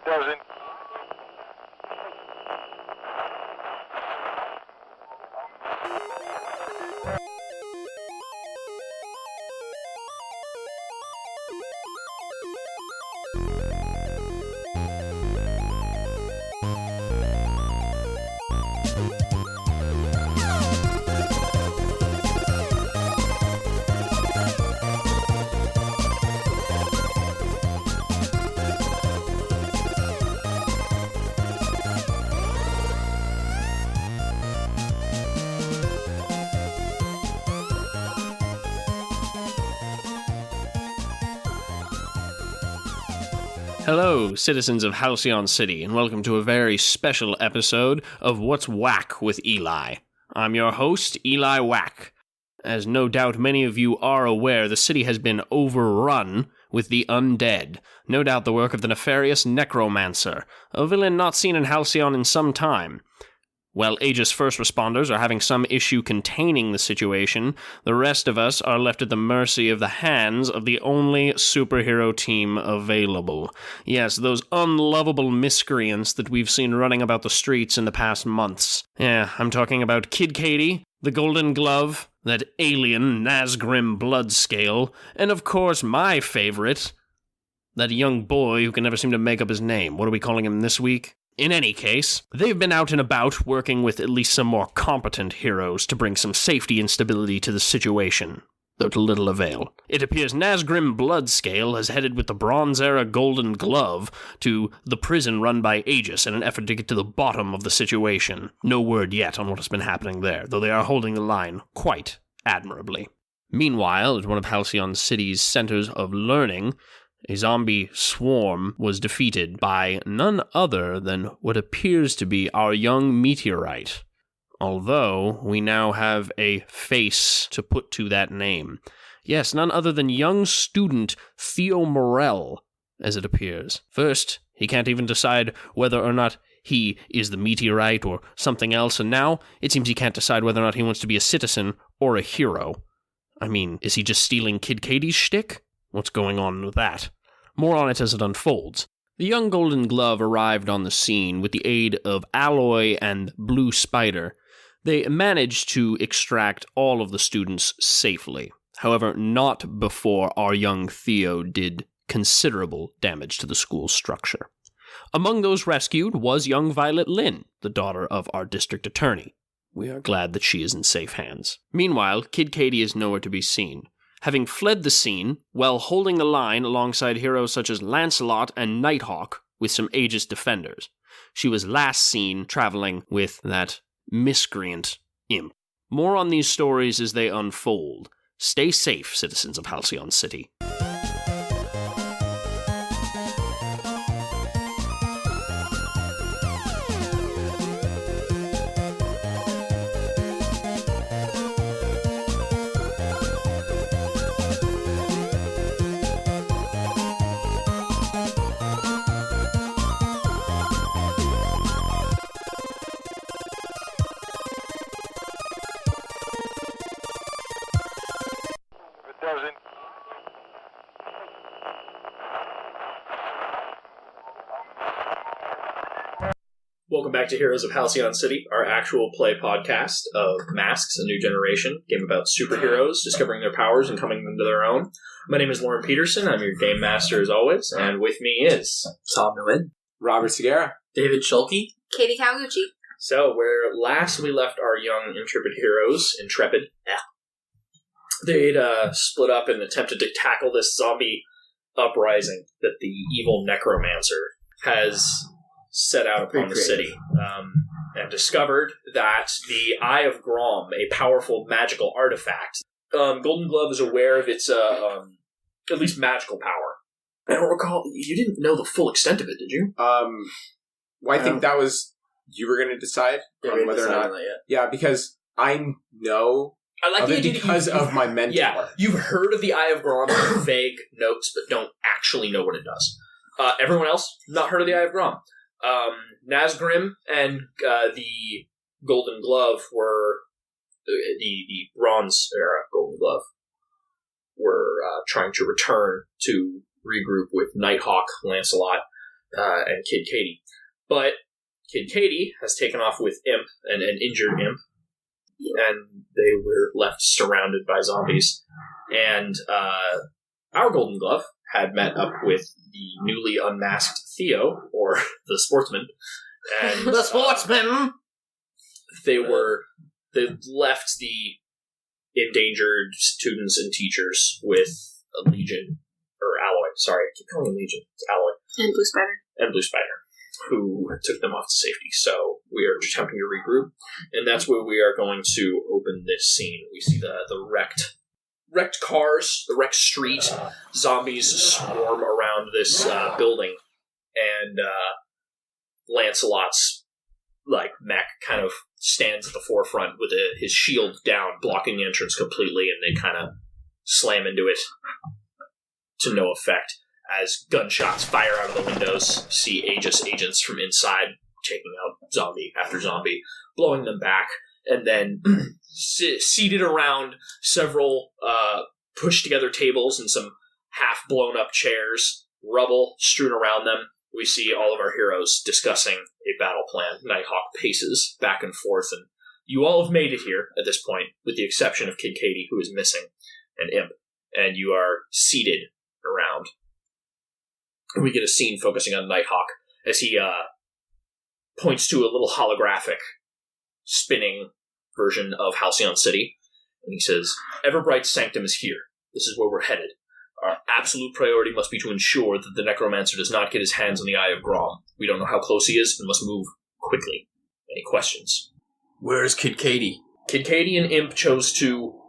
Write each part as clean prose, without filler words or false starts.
It doesn't. Hello, citizens of Halcyon City, and welcome to a very special episode of What's Whack with Eli. I'm your host, Eli Whack. As no doubt many of you are aware, the city has been overrun with the undead. No doubt the work of the nefarious necromancer, a villain not seen in Halcyon in some time. While Aegis first responders are having some issue containing the situation, the rest of us are left at the mercy of the hands of the only superhero team available. Yes, those unlovable miscreants that we've seen running about the streets in the past months. Yeah, I'm talking about Kid Kati, the Golden Glove, that alien Nazgrim Bloodscale, and of course my favorite, that young boy who can never seem to make up his name. What are we calling him this week? In any case, they've been out and about working with at least some more competent heroes to bring some safety and stability to the situation, though to little avail. It appears Nazgrim Bloodscale has headed with the Bronze-era Golden Glove to the prison run by Aegis in an effort to get to the bottom of the situation. No word yet on what has been happening there, though they are holding the line quite admirably. Meanwhile, at one of Halcyon City's centers of learning, a zombie swarm was defeated by none other than what appears to be our young meteorite, although we now have a face to put to that name. Yes, none other than young student Theo Morel, as it appears. First, he can't even decide whether or not he is the meteorite or something else, and now it seems he can't decide whether or not he wants to be a citizen or a hero. I mean, is he just stealing Kid Kati's shtick? What's going on with that? More on it as it unfolds. The young Golden Glove arrived on the scene with the aid of Alloy and Blue Spider. They managed to extract all of the students safely. However, not before our young Theo did considerable damage to the school's structure. Among those rescued was young Violet Lynn, the daughter of our district attorney. We are glad that she is in safe hands. Meanwhile, Kid Kati is nowhere to be seen, having fled the scene while holding the line alongside heroes such as Lancelot and Nighthawk with some Aegis defenders. She was last seen traveling with that miscreant imp. More on these stories as they unfold. Stay safe, citizens of Halcyon City. Doesn't. Welcome back to Heroes of Halcyon City, our actual play podcast of Masks, A New Generation, game about superheroes discovering their powers and coming into their own. My name is Lauren Peterson. I'm your game master as always, and with me is Tom Nguyen, Robert Segura, David Schulke, Katie Kawaguchi. So, where last we left our young intrepid heroes, they'd split up and attempted to tackle this zombie uprising that the evil necromancer has set out upon the city, and discovered that the Eye of Grom, a powerful magical artifact, Golden Glove is aware of its at least magical power. I don't recall, you didn't know the full extent of it, did you? Well, I think that was, you were going to decide on whether or not. Yeah, because I know I like the idea because of my mentor. Yeah, you've heard of the Eye of Grom, vague notes, but don't actually know what it does. Everyone else, not heard of the Eye of Grom. Nazgrim and the Golden Glove were the Bronze era Golden Glove were trying to return to regroup with Nighthawk, Lancelot, and Kid Kati. But Kid Kati has taken off with Imp, and an injured Imp, and they were left surrounded by zombies. And our Golden Glove had met up with the newly unmasked Theo, or the sportsman. And, the sportsman! They left the endangered students and teachers with a Legion, or Alloy, sorry, I keep calling them Legion, it's Alloy. And Blue Spider, who took them off to safety. So we are attempting to regroup, and that's where we are going to open this scene. We see the wrecked cars, the wrecked street, zombies swarm around this building, and Lancelot's mech kind of stands at the forefront with his shield down, blocking the entrance completely, and they kind of slam into it to no effect as gunshots fire out of the windows. You see Aegis agents from inside taking out zombie after zombie, blowing them back, and then seated around several pushed together tables and some half blown up chairs, rubble strewn around them. We see all of our heroes discussing a battle plan. Nighthawk paces back and forth, and you all have made it here at this point, with the exception of Kid Kati, who is missing, and Imp, and you are seated around. And we get a scene focusing on Nighthawk as he points to a little holographic spinning version of Halcyon City, and he says, "Everbrite's sanctum is here. This is where we're headed. Our absolute priority must be to ensure that the necromancer does not get his hands on the Eye of Grom. We don't know how close he is and must move quickly. Any questions?" Where is Kid Kati? Kid Kati and Imp chose to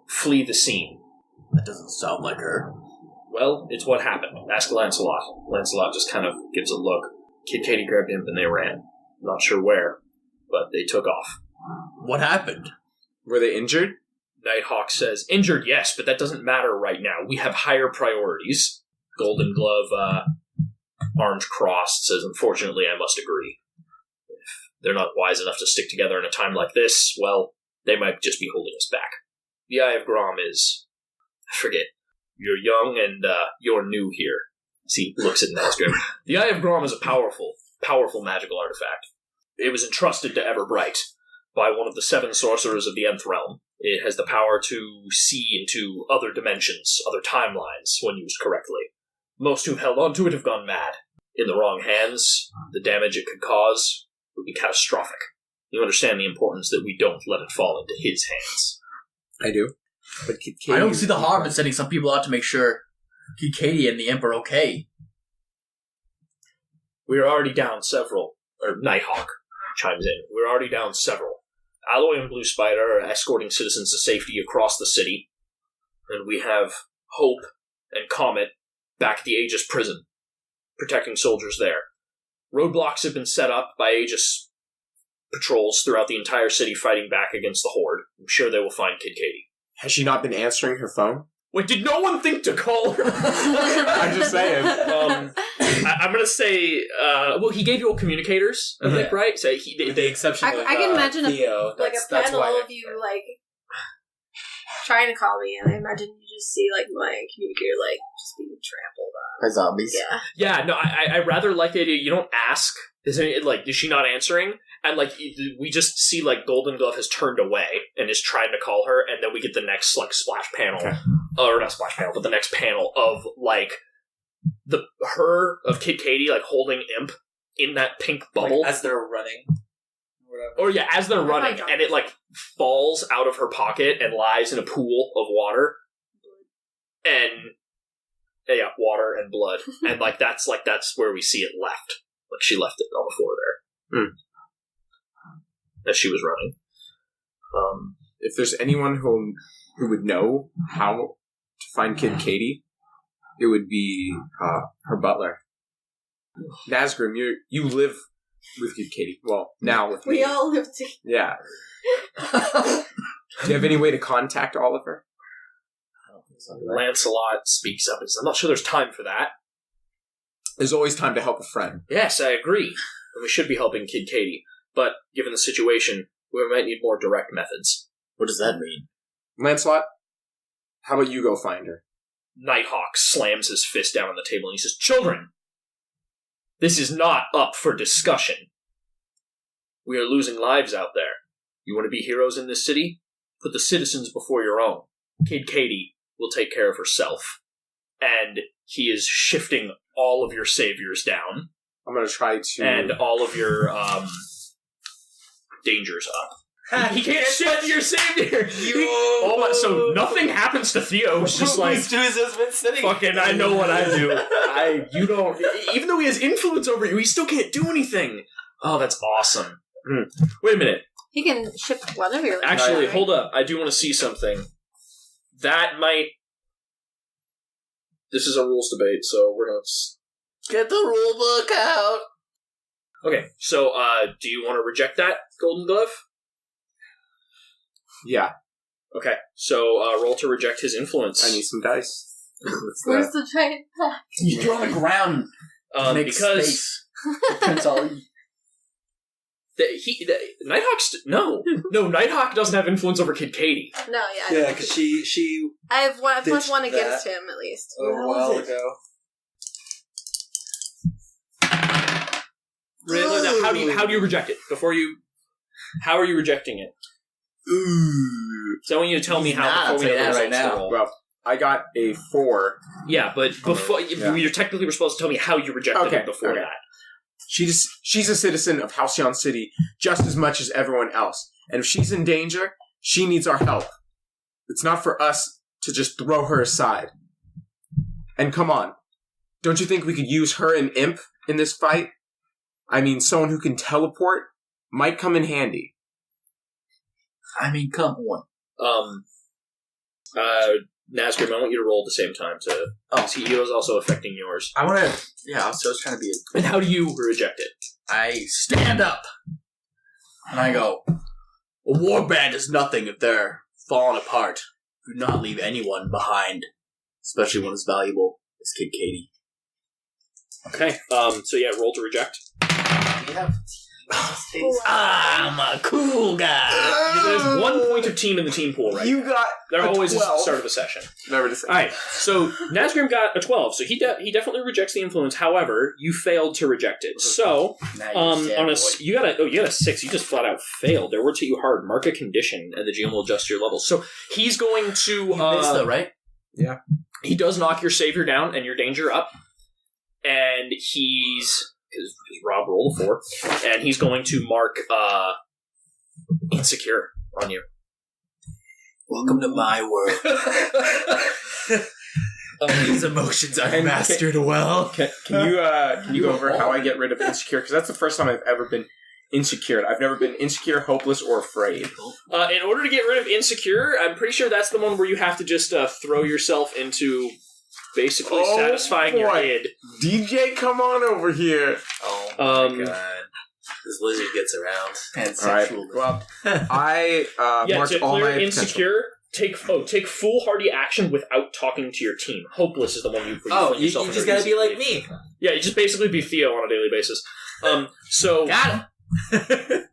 flee the scene. That doesn't sound like her. Well, it's what happened. Ask Lancelot. Lancelot just kind of gives a look. Kid Kati grabbed Imp and they ran. Not sure where, but they took off. What happened? Were they injured? Nighthawk says, "Injured, yes, but that doesn't matter right now. We have higher priorities." Golden Glove, arms crossed, says, "Unfortunately, I must agree. If they're not wise enough to stick together in a time like this, well, they might just be holding us back. The Eye of Grom is... I forget. You're young and you're new here." See, looks at Nazgrim. "The Eye of Grom is a powerful magical artifact. It was entrusted to Everbrite by one of the 7 sorcerers of the Nth Realm. It has the power to see into other dimensions, other timelines, when used correctly. Most who've held onto it have gone mad. In the wrong hands, the damage it could cause would be catastrophic. You understand the importance that we don't let it fall into his hands." I do. But I don't see the harm in sending some people out to make sure Kid Kati and the Imp are okay. "We are already down several," or Nighthawk chimes in. "We're already down several. Alloy and Blue Spider are escorting citizens to safety across the city, and we have Hope and Comet back at the Aegis prison, protecting soldiers there. Roadblocks have been set up by Aegis patrols throughout the entire city fighting back against the Horde. I'm sure they will find Kid Kati." Has she not been answering her phone? Wait, did no one think to call her? I'm just saying. I'm going to say, well, he gave you all communicators, I think, right? So the exception of I can imagine Theo. a panel of you, trying to call me, and I imagine you just see, my communicator, just being trampled on. By zombies? Yeah. Yeah, no, I rather like the idea. You don't ask. Is she not answering? And, we just see, Golden Glove has turned away and is trying to call her, and then we get the next, splash panel. Okay. Or not splash panel, but the next panel of, of Kid Kati, holding Imp in that pink bubble. As they're running. Or, yeah, as they're running, and it, falls out of her pocket and lies in a pool of water. And, yeah, water and blood. And, that's where we see it left. She left it on the floor there. As she was running. If there's anyone who would know how to find Kid Kati, it would be her butler. Nazgrim, you live with Kid Kati. Well, now with me. We all live together. Yeah. Do you have any way to contact Oliver? Lancelot speaks up and says, "I'm not sure there's time for that." There's always time to help a friend. Yes, I agree. And we should be helping Kid Kati. But, given the situation, we might need more direct methods. What does that mean? Lancelot, how about you go find her? Nighthawk slams his fist down on the table and he says, "Children, This is not up for discussion. We are losing lives out there. You want to be heroes in this city? Put the citizens before your own. Kid Kati will take care of herself. And he is shifting all of your saviors down. I'm going to try to... And all of your dangers up. He can't shift your savior! So nothing happens to Theo. It's just like... Fucking, I know what I do. You don't... Even though he has influence over you, he still can't do anything. Oh, that's awesome. Wait a minute. He can shift weather. Actually, hold up. I do want to see something. That might... This is a rules debate, so we're going to... Get the rule book out! Okay, so, do you want to reject that, Golden Glove? Yeah. Okay, so, roll to reject his influence. I need some dice. Where's the giant pack? You throw on the ground. Because... Space. That's all. Nighthawk doesn't have influence over Kid Kati. No, Yeah, because she I have one plus one ditched against that. him, at least. a while ago. Really? How do you reject it? How are you rejecting it? Ooh. So I want you to tell me how before we know the results right now. to roll. Well, I got a 4. Yeah, but before Yeah. you're technically supposed to tell me how you rejected it before that. She's a citizen of Halcyon City just as much as everyone else. And if she's in danger, she needs our help. It's not for us to just throw her aside. And come on. Don't you think we could use her and Imp in this fight? I mean, someone who can teleport might come in handy. I mean, come on. Nazgrim, I want you to roll at the same time to... he is also affecting yours. I want to... Yeah, so I was trying to be... And how do you reject it? I stand up. And I go, a warband is nothing if they're falling apart. Do not leave anyone behind. Especially one as valuable as Kid Kati. Okay, so yeah, roll to reject. Yeah. I'm a cool guy. There's 1 point of team in the team pool, right? You got They're a always 12. at the start of a session. Never to say. Alright, so Nazgrim got a 12, so he definitely rejects the influence. However, you failed to reject it. So, you got a 6, you just flat out failed. Their words hit you hard. Mark a condition, and the GM will adjust your levels. So, he's going to... You missed though, right? Yeah. He does knock your savior down and your danger up. And he's... Because Rob rolled a 4. And he's going to mark insecure on you. Welcome to my world. These emotions are mastered well. Can you go over how I get rid of insecure? Because that's the first time I've ever been insecure. I've never been insecure, hopeless, or afraid. In order to get rid of insecure, I'm pretty sure that's the one where you have to just throw yourself into basically satisfying your id. DJ, come on over here. Oh my god. This lizard gets around. Alright, well, I marked to all clear my insecure, take foolhardy action without talking to your team. Hopeless is the one you put yourself you in just gotta be like me. Yeah, you just basically be Theo on a daily basis. So... Got him.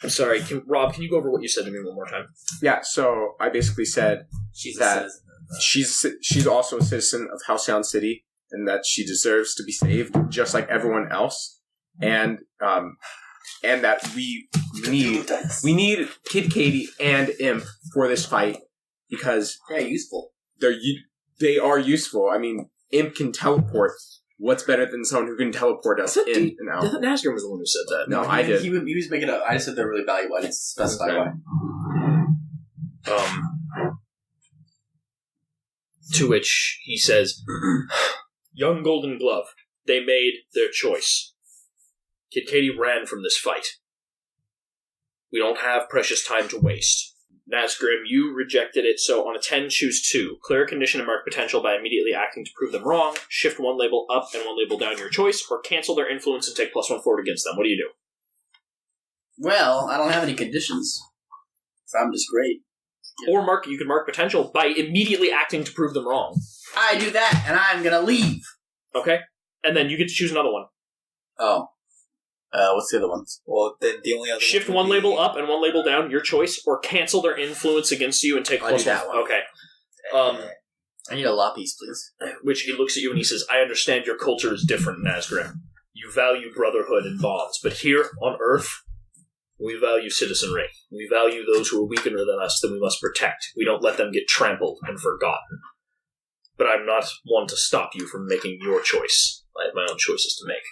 I'm sorry, Rob, can you go over what you said to me one more time? Yeah, so I basically said She's that a citizen. she's also a citizen of Halcyon City, and that she deserves to be saved just like everyone else, and that we need Kid Kati and Imp for this fight because Yeah, useful. they are useful. I mean, Imp can teleport. What's better than someone who can teleport us in and out? Nazgrim was the one who said that. No, I did. He was making up. I just said they're really valuable. I didn't specify Okay. why. To which he says, Young Golden Glove, they made their choice. Kid Kati ran from this fight. We don't have precious time to waste. Nazgrim, you rejected it, so on a 10, choose 2. Clear a condition and mark potential by immediately acting to prove them wrong. Shift one label up and one label down, your choice, or cancel their influence and take +1 forward against them. What do you do? Well, I don't have any conditions. So I'm just great. Or you can mark potential by immediately acting to prove them wrong. I do that, and I'm gonna leave. Okay? And then you get to choose another one. Oh. What's the other ones? Well, then the only other Shift one one would label be- up and one label down, your choice, or cancel their influence against you and take I'll do +1. that one. Okay. I need a lapis, please. Which he looks at you and he says, I understand your culture is different, Nazgrim. you value brotherhood and bonds, but here on Earth, we value citizenry. We value those who are weaker than us that we must protect. We don't let them get trampled and forgotten. But I'm not one to stop you from making your choice. I have my own choices to make.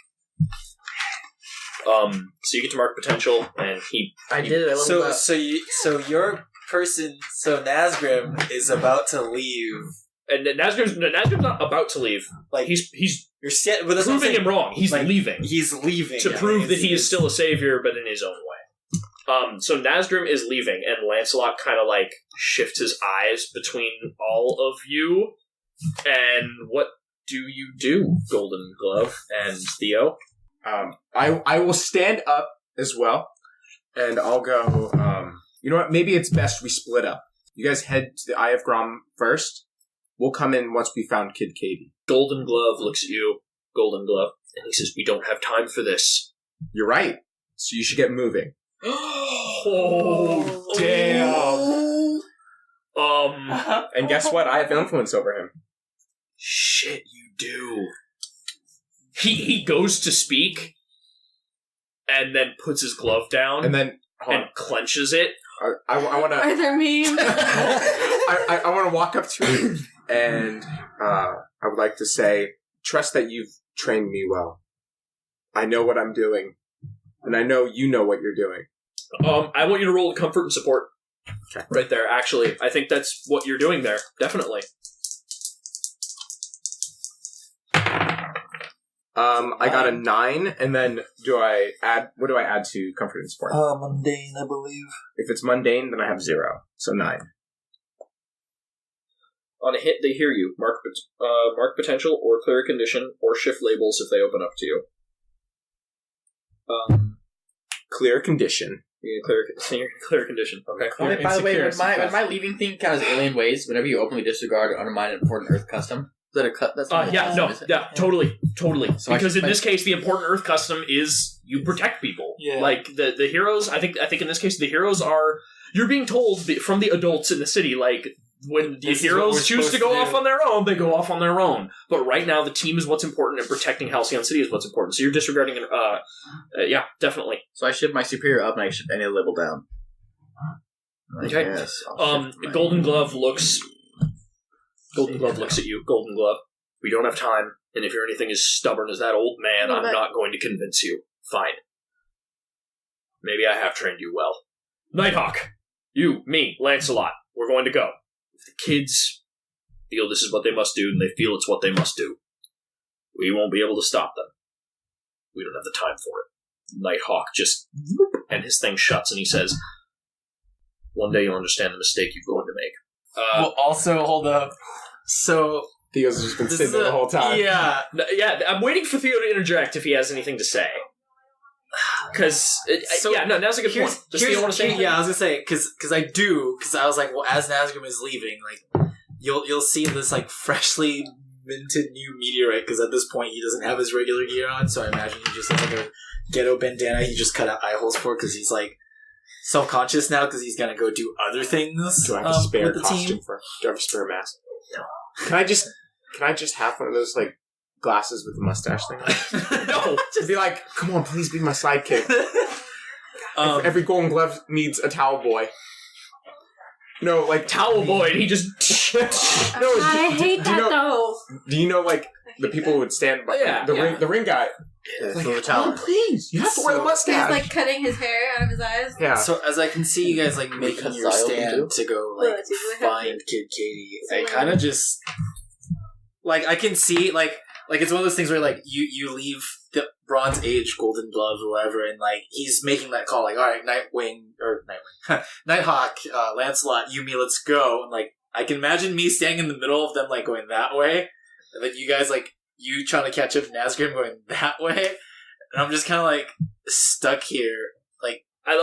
So you get to mark potential, and I did it. I leveled up. So your person, so Nazgrim is about to leave. And Nazgrim's not about to leave. Like He's you're but that's what I'm proving saying. him wrong. He's Like, leaving. He's leaving To prove that he is still a savior, but in his own way. So Nazgrim is leaving, and Lancelot kind of like shifts his eyes between all of you. And what do you do, Golden Glove and Theo? I will stand up as well, and I'll go. You know what? Maybe it's best we split up. You guys head to the Eye of Grom first. We'll come in once we found Kid Kati. Golden Glove looks at you, Golden Glove, and he says, "We don't have time for this." You're right. So you should get moving. Oh, damn. And guess what? I have influence over him. Shit, you do. He goes to speak, and then puts his glove down, And then and clenches it. I want to. Are there memes? I want to walk up to him, and I would like to say, trust that you've trained me well. I know what I'm doing, and I know you know what you're doing. I want you to roll the comfort and support. Okay. Right there, actually. I think that's what you're doing there. Definitely. I got a 9, and then what do I add to comfort and support? Mundane, I believe. If it's mundane, then I have 0, so 9. On a hit, they hear you. Mark potential, or clear a condition, or shift labels if they open up to you. Clear condition. You can clear condition. Okay. Wait, by the way, would my leaving thing count as alien ways whenever you openly disregard or undermine an important Earth custom? Is that a cut? That's Totally. So Because in this case, the important Earth custom is you protect people. Yeah. Like the heroes. I think in this case, the heroes are. You're being told from the adults in the city, like when the This is what we're heroes choose to supposed go to off do. on their own, they go off on their own. But right now, the team is what's important, and protecting Halcyon City is what's important. So you're disregarding. Yeah, definitely. So I shift my superior up and I shift any level down. Okay. Yes, I'll shift my- Golden Glove looks at you. Golden Glove. We don't have time, and if you're anything as stubborn as that old man, No, I'm but- not going to convince you. Fine. Maybe I have trained you well. Nighthawk, you, me, Lancelot, we're going to go. If the kids feel this is what they must do, and they feel it's what they must do, we won't be able to stop them. We don't have the time for it. Nighthawk just... and his thing shuts, and he says, one day you'll understand the mistake you're going to make. Well, also, hold up. So... Theo's just been This sitting is there the whole time. Yeah. Yeah, I'm waiting for Theo to interject if he has anything to say. Because, now's a good point. Does Theo want to say anything? Yeah, I was gonna say because I was like, well, as Nazgrim is leaving, like you'll see this like freshly minted new meteorite because at this point he doesn't have his regular gear on, so I imagine he just has like a ghetto bandana he just cut out eye holes for because he's like self-conscious now because he's gonna go do other things. Do I have a spare with the costume team. do I have a spare mask? No. Can I just have one of those like glasses with the mustache thing? No. Just be like, come on, please be my sidekick. Every Golden Glove needs a towel boy. No, like Towel boy, and he just... No, I hate that though. Do you know like the people who would stand by Yeah, the ring guy? Like, Like, come on, please, you have to wear the He's mustache. like cutting his hair out of his eyes. Yeah. So as I can see you guys like making Because your Zyle can stand do. to go Well, like that's usually how find Kid Kati, I Someone- kind of just like I can see like it's one of those things where like you leave the Bronze Age Golden Glove or whatever, and like he's making that call like, all right, Nighthawk, Lancelot, Yumi, let's go, and like I can imagine me standing in the middle of them like going that way, and then you guys like you trying to catch up to Nazgrim going that way, and I'm just kind of like stuck here. I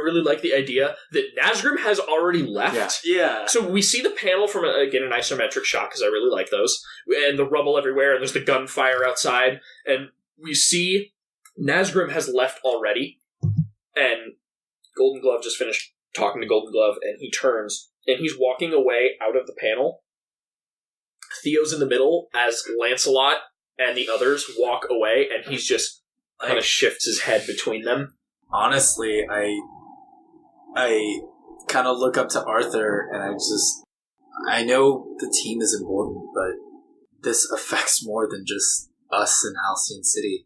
really like the idea that Nazgrim has already left. Yeah. So we see the panel from, again, an isometric shot, because I really like those, and the rubble everywhere, and there's the gunfire outside, and we see Nazgrim has left already, and Golden Glove just finished talking to Golden Glove, and he turns, and he's walking away out of the panel. Theo's in the middle as Lancelot and the others walk away, and he's just kind of shifts his head between them. Honestly, I kind of look up to Arthur, and I know the team is important, but this affects more than just us in Halcyon City.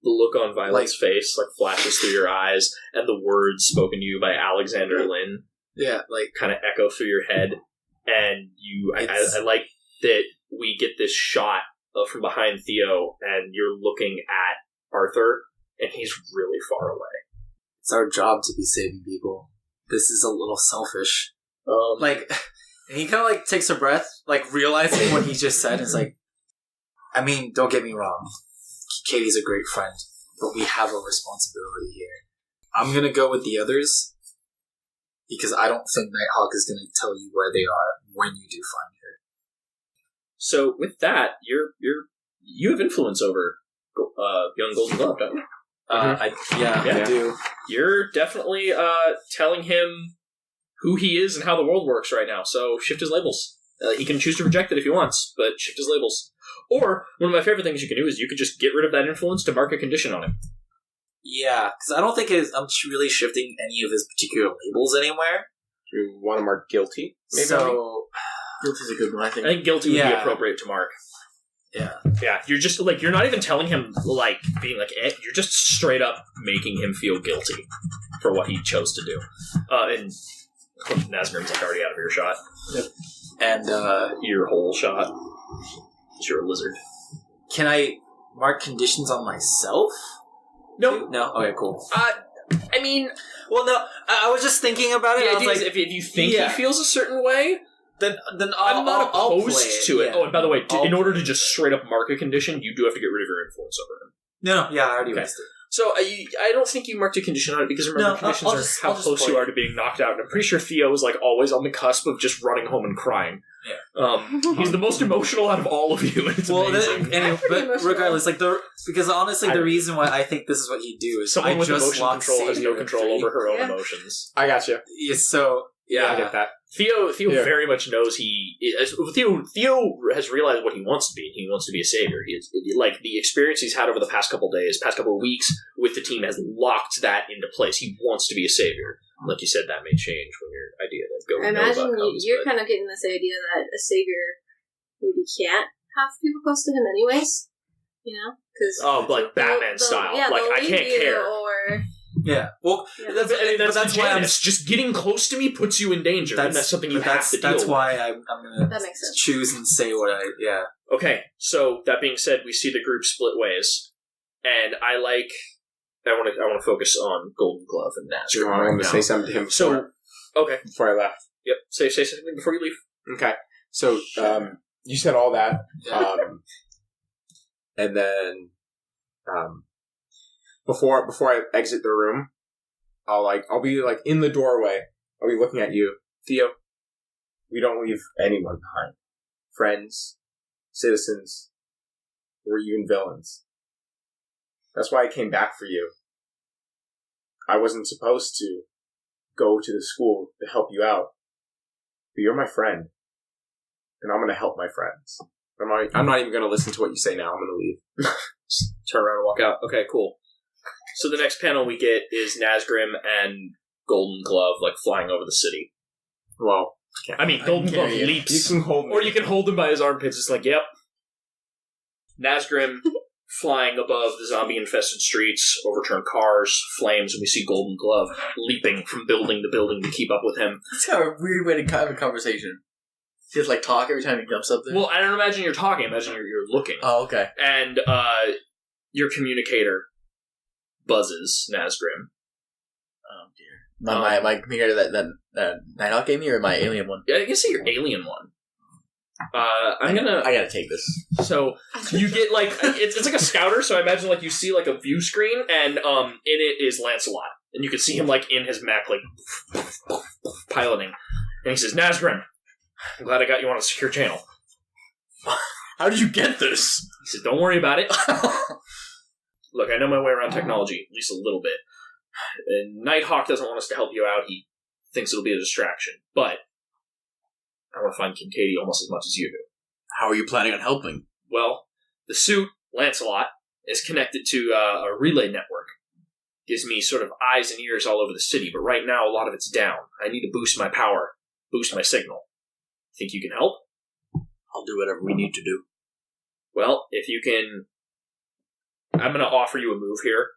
The look on Violet's face flashes through your eyes, and the words spoken to you by Alexander Lin kind of echo through your head. And I like that we get this shot from behind Theo, and you're looking at Arthur, and he's really far away. It's our job to be saving people. This is a little selfish. And he kind of takes a breath, realizing what he just said. Is I mean, don't get me wrong. Katie's a great friend, but we have a responsibility here. I'm gonna go with the others because I don't think Nighthawk is gonna tell you where they are when you do find her. So with that, you have influence over young Golden Glove, don't you? I do. You're definitely telling him who he is and how the world works right now. So shift his labels. He can choose to reject it if he wants, but shift his labels. Or, one of my favorite things you can do is you could just get rid of that influence to mark a condition on him. Yeah, because I don't think I'm really shifting any of his particular labels anywhere. You want to mark guilty? Maybe. So, Guilty's a good one, I think. I think guilty would be appropriate to mark. Yeah. Yeah, you're just, you're not even telling him, being you're just straight up making him feel guilty for what he chose to do. And Nazgrim's, already out of earshot. Yep. And, ear hole shot. You're a lizard. Can I mark conditions on myself? Nope. No? Okay, cool. I mean... Well, no, I was just thinking about it. The I was idea is if you think he feels a certain way, then I'm not opposed to it. Yeah. Oh, and by the way, in order to just straight up mark a condition, you do have to get rid of your influence over him. No, yeah, I already missed it. So I don't think you marked a condition on it because remember, conditions are how close you are to being knocked out. And I'm pretty sure Theo is always on the cusp of just running home and crying. Yeah. He's the most emotional out of all of you. And it's amazing. But regardless, because honestly, the reason why I think this is what you do is someone with emotion control has no control over her own emotions. I got you. Yeah, so I get that. Theo very much knows Theo has realized what he wants to be. He wants to be a savior. He is the experience he's had over the past couple of weeks with the team has locked that into place. He wants to be a savior. Like you said, that may change when your idea to go. I imagine you're kind of getting this idea that a savior maybe can't have people close to him, anyways. You know, because Batman style. I can't care. Or yeah, well, that's why I'm just getting close to me puts you in danger. And that's something you have to deal with. That's why I'm gonna choose and say what I. Yeah. Okay, so that being said, we see the group split ways, and I want to focus on Golden Glove and Nazgrim. I want to say something to him. Before I left. Yep. Say something before you leave. Okay. So you said all that, and then before I exit the room, I'll be in the doorway. I'll be looking at you, Theo. We don't leave anyone behind. Friends, citizens, or even villains. That's why I came back for you. I wasn't supposed to go to the school to help you out. But you're my friend. And I'm going to help my friends. I'm not even going to listen to what you say now. I'm going to leave. Just turn around and walk out. Okay, cool. So the next panel we get is Nazgrim and Golden Glove, flying over the city. Well, I mean, Golden Glove leaps. You can hold me. Or you can hold him by his armpits. It's yep. Nazgrim flying above the zombie-infested streets, overturned cars, flames, and we see Golden Glove leaping from building to building to keep up with him. It's kind of a weird way to have a conversation. He just talk every time he jumps up there? Well, I don't imagine you're talking. I imagine you're looking. Oh, okay. And your communicator buzzes Nazgrim. Oh, dear. My communicator that Nighthawk gave me, or my alien one? Yeah, I guess your alien one. I gotta take this. So you get it's like a scouter. So I imagine you see a view screen, and in it is Lancelot, and you can see him in his mech piloting, and he says, "Nazgrim, I'm glad I got you on a secure channel." How did you get this? He said, "Don't worry about it. Look, I know my way around technology, at least a little bit. And Nighthawk doesn't want us to help you out. He thinks it'll be a distraction, but I want to find Kid Kati almost as much as you do." How are you planning on helping? Well, The suit, Lancelot, is connected to a relay network. Gives me sort of eyes and ears all over the city, but right now a lot of it's down. I need to boost my power, boost my signal. Think you can help? I'll do whatever we need to do. Well, if you can... I'm going to offer you a move here.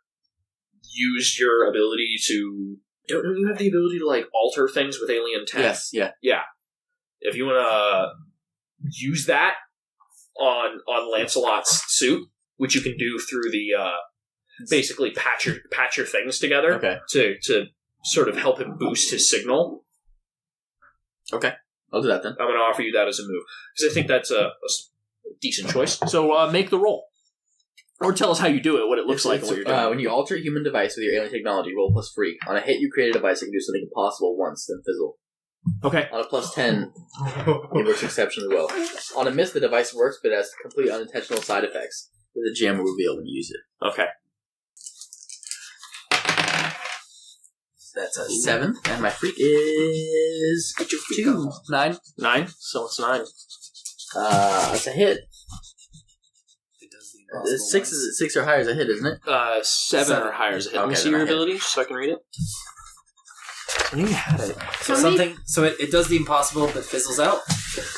Use your ability to... Don't you have the ability to, like, alter things with alien tech? Yes, yeah. Yeah. If you want to use that on Lancelot's suit, which you can do through the... basically patch your things together to sort of help him boost his signal. Okay. I'll do that then. I'm going to offer you that as a move. Because I think that's a decent choice. So make the roll. Or tell us how you do it, what it looks like, and what you're doing. When you alter a human device with your alien technology, roll plus freak. On a hit, you create a device that can do something impossible once, then fizzle. Okay. On a plus 10, it works exceptionally well. On a miss, the device works, but it has complete unintentional side effects. The GM will be able to use it. Okay. That's a 7, and my freak is 2. 9. 9? So it's 9. That's a hit. 6 or higher is a hit, isn't it? 7 or higher is a hit. Let me see your ability so I can read it. I knew you had it. So it does the impossible but fizzles out?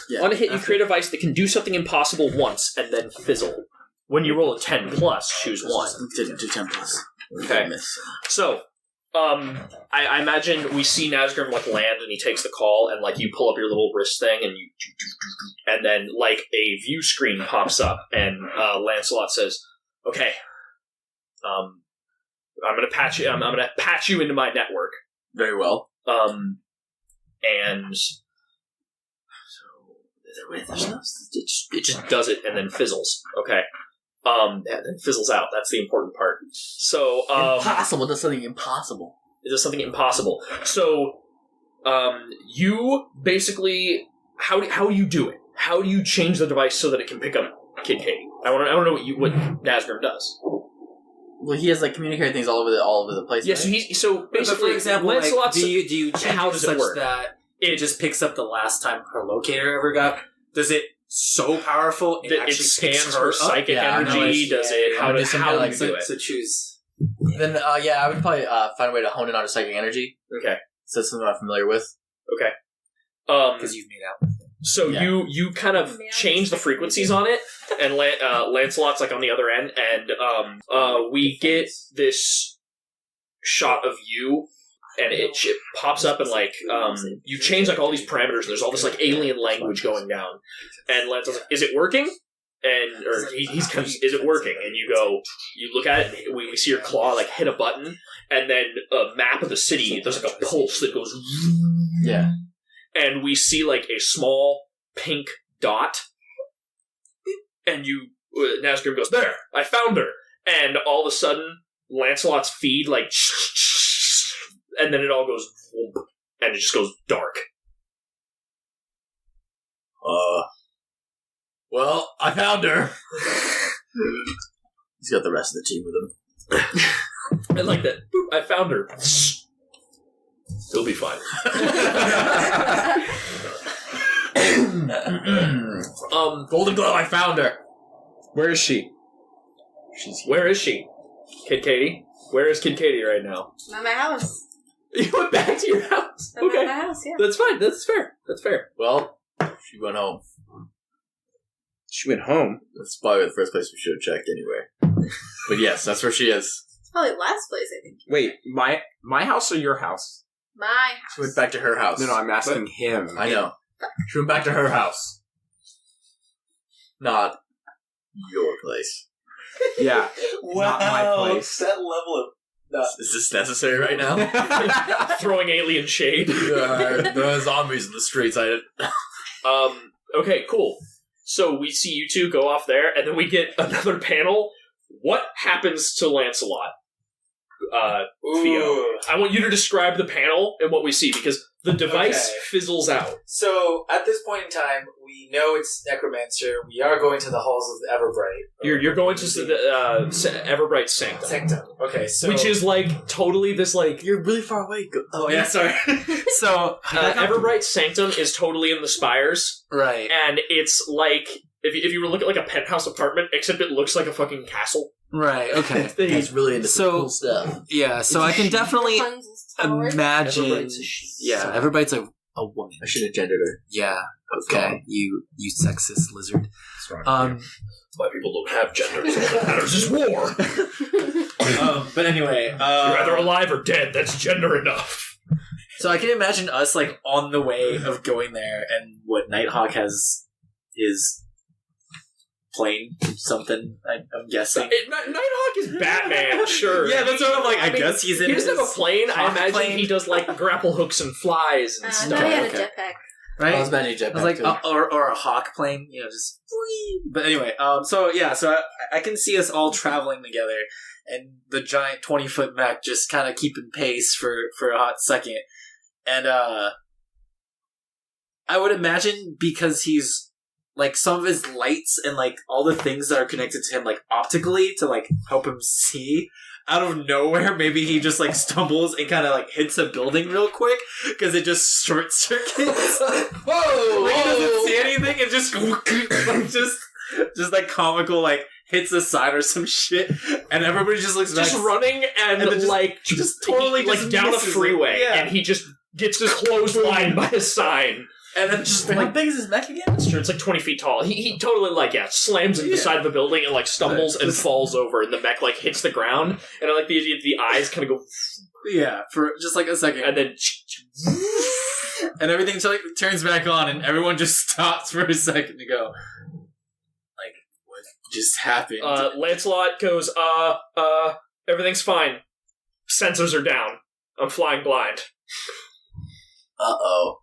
Yeah. On a hit, you create a device that can do something impossible once and then fizzle. When you roll a 10 plus, choose 1. Didn't do 10 plus. Okay. So, I imagine we see Nazgrim land and he takes the call and you pull up your little wrist thing and then a view screen pops up and Lancelot says, "Okay, I'm gonna patch you. I'm gonna patch you into my network." Very well. And so it just does it and then fizzles. Okay. Then fizzles out. That's the important part. So, impossible. It does something impossible. It does something impossible. So, you basically, how do you do it? How do you change the device so that it can pick up Kid Kati? I want to know what Nazgrim does. Well, he has communicated things all over the place. Yeah. Right? So basically, for example, Lancelot's, do you change how it does it such work? that it just picks up the last time her locator ever got? Does it so powerful it that actually it scans picks her up? psychic energy? Does it? How do you do it? So choose. Then I would probably find a way to hone in on her psychic energy. Okay. So that's something I'm familiar with. Okay. Because you've made out. So you kind of change the frequencies on it, and Lancelot's on the other end, and we get this shot of you, and it pops up, and you change all these parameters. And there's all this alien language going down, and Lancelot's like, "Is it working?" And he's kind of, "Is it working?" And you look at it, and we see your claw hit a button, and then a map of the city. There's a pulse that goes. Yeah. And we see a small pink dot, and Nazgrim goes, "There, I found her." And all of a sudden, Lancelot's feed and then it all goes whoop, and it just goes dark. Well, I found her. He's got the rest of the team with him. I like that. Boop, I found her. He'll be fine. Golden Glove, I found her. Where is she? Where is she? Kid Kati? Where is Kid Kati right now? I'm at my house. You went back to your house? I'm at my house, yeah. That's fine. That's fair. Well, she went home. She went home? That's probably the first place we should have checked anyway. But yes, that's where she is. It's probably last place, I think. Wait, my house or your house? My house. She went back to her house. No, I'm asking him. I know. She went back to her house. Not your place. Yeah. Not my place. That level of... Is this necessary right now? Throwing alien shade. There are zombies in the streets. Okay, cool. So we see you two go off there, and then we get another panel. What happens to Lancelot? Theo, I want you to describe the panel and what we see, because the device fizzles out. So, at this point in time, we know it's Necromancer. We are going to the halls of the Everbrite. You're going to the Everbrite sanctum. Okay, so... Which is totally this You're really far away. Oh, yeah, sorry. So... Everbrite sanctum is totally in the spires. Right. And it's If you were looking at like a penthouse apartment, except it looks like a fucking castle. Right. Okay. He's really into So- cool stuff. Yeah. So I can definitely Rapunzel's tower. imagine. Everbrite's a she. Yeah, Everbrite's a woman. I should have gendered her. Yeah. Okay. You sexist lizard. That's why people don't have genders. All that matters is war. But anyway, You're either alive or dead. That's gender enough. so I can imagine us like on the way of going there, and what Nighthawk has his plane, something. I'm guessing. Nighthawk is Batman, sure. Yeah, that's what I'm like. I mean, guess he's in. He doesn't have a plane. I hawk imagine plane. he does like grapple hooks and flies and I stuff. thought he had Okay. a jetpack. Right. I was imagining jetpack I was like, too. or a hawk plane, just. Whee! But anyway, so I can see us all traveling together, and the giant 20-foot mech just kind of keeping pace for a hot second, and I would imagine because he's like some of his lights and like all the things that are connected to him like optically to like help him see. Out of nowhere, maybe he just like stumbles and kind of like hits a building real quick because it just short circuits. Whoa! Like he doesn't see anything and just like just like comical like hits the side or some shit, and everybody just looks Just back. running and then just- like just totally like just down a misses it. freeway, Yeah. and he just gets this clothesline by his sign. And then just How like big is his mech again? It's true. It's like 20 feet tall. He totally like slams into the side of a building and like stumbles and falls over, and the mech like hits the ground, and I like the idea that the eyes kind of go, yeah for just like a second, and then and everything turns back on, and everyone just stops for a second to go, like, what just happened? Lancelot goes, everything's fine. Sensors are down. I'm flying blind. Uh-oh.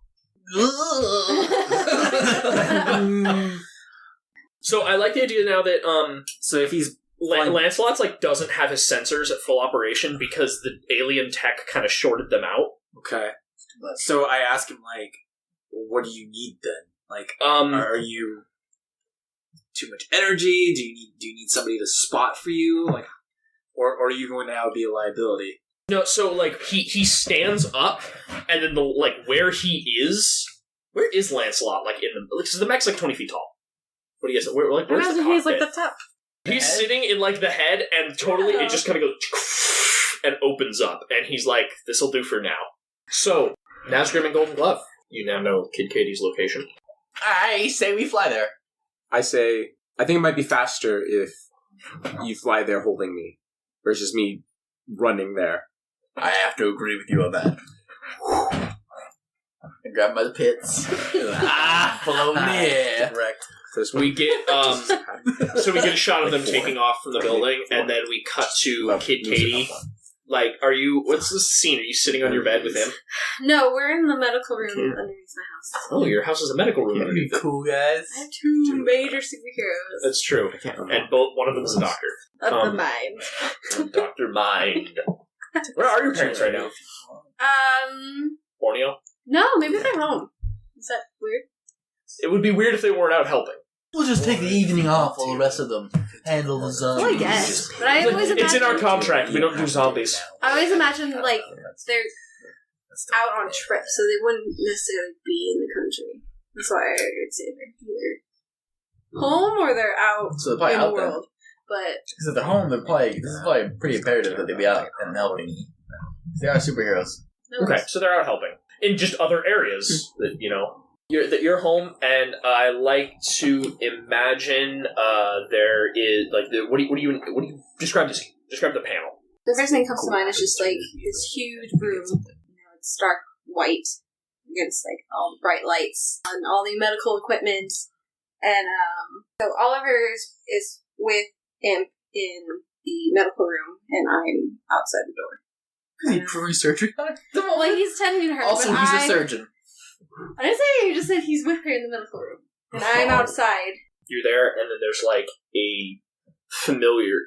So I like the idea now that So if he's Lancelot's like doesn't have his sensors at full operation because the alien tech kind of shorted them out. okay, so I ask him like, what do you need then? Like, Um, are you too much energy? Do you need somebody to spot for you? Like, or are you going to now be a liability? no, so like he stands up, and then the like where is Lancelot? Like in the because the mech's like 20 feet tall. What do you guys? Where's the Imagine he's like cockpit? the top. He's sitting in like the head, and totally it just kind of goes and opens up, and he's like, "This'll do for now." So Nazgrim and Golden Glove. You now know Kid Kati's location. I say we fly there. I say, I think it might be faster if you fly there holding me versus me running there. I have to agree with you on that. I grab my pits. Follow me. Correct. This one. We get so we get a shot of them taking off from the building, and then we cut to Kid Kati. Like, what's the scene? Are you sitting on your bed with him? No, we're in the medical room underneath my house. Oh, your house is a medical room underneath it. Cool guys. I have two major superheroes That's true. And one of them is a doctor. of the mind. Dr. Mind. Where are your parents right now? Borneo? No, maybe they're home. Is that weird? It would be weird if they weren't out helping. We'll just take the evening off while the rest of them handle the zombies. Well, I guess. But I always It's in our imagine, contract. We don't do zombies. I always imagine like they're out on trips, so they wouldn't necessarily be in the country. That's why I would say they're either home or they're out So they're probably in the out then. world. But Because if they're home, this is probably pretty imperative that they be out and helping. They are superheroes. no, Okay, so they're out helping in just other areas that you're home, and I like to imagine there is like what do you describe the scene? Describe the panel. the first thing that comes to mind is just like this huge room. It's dark white against like all the bright lights and all the medical equipment, and so Oliver is with him in the medical room, and I'm outside the door. Is he performing surgery on her? Like he's tending to her. Also, but he's a surgeon. I didn't say you just said he's with her in the medical room, and I'm outside. You're there, and then there's like a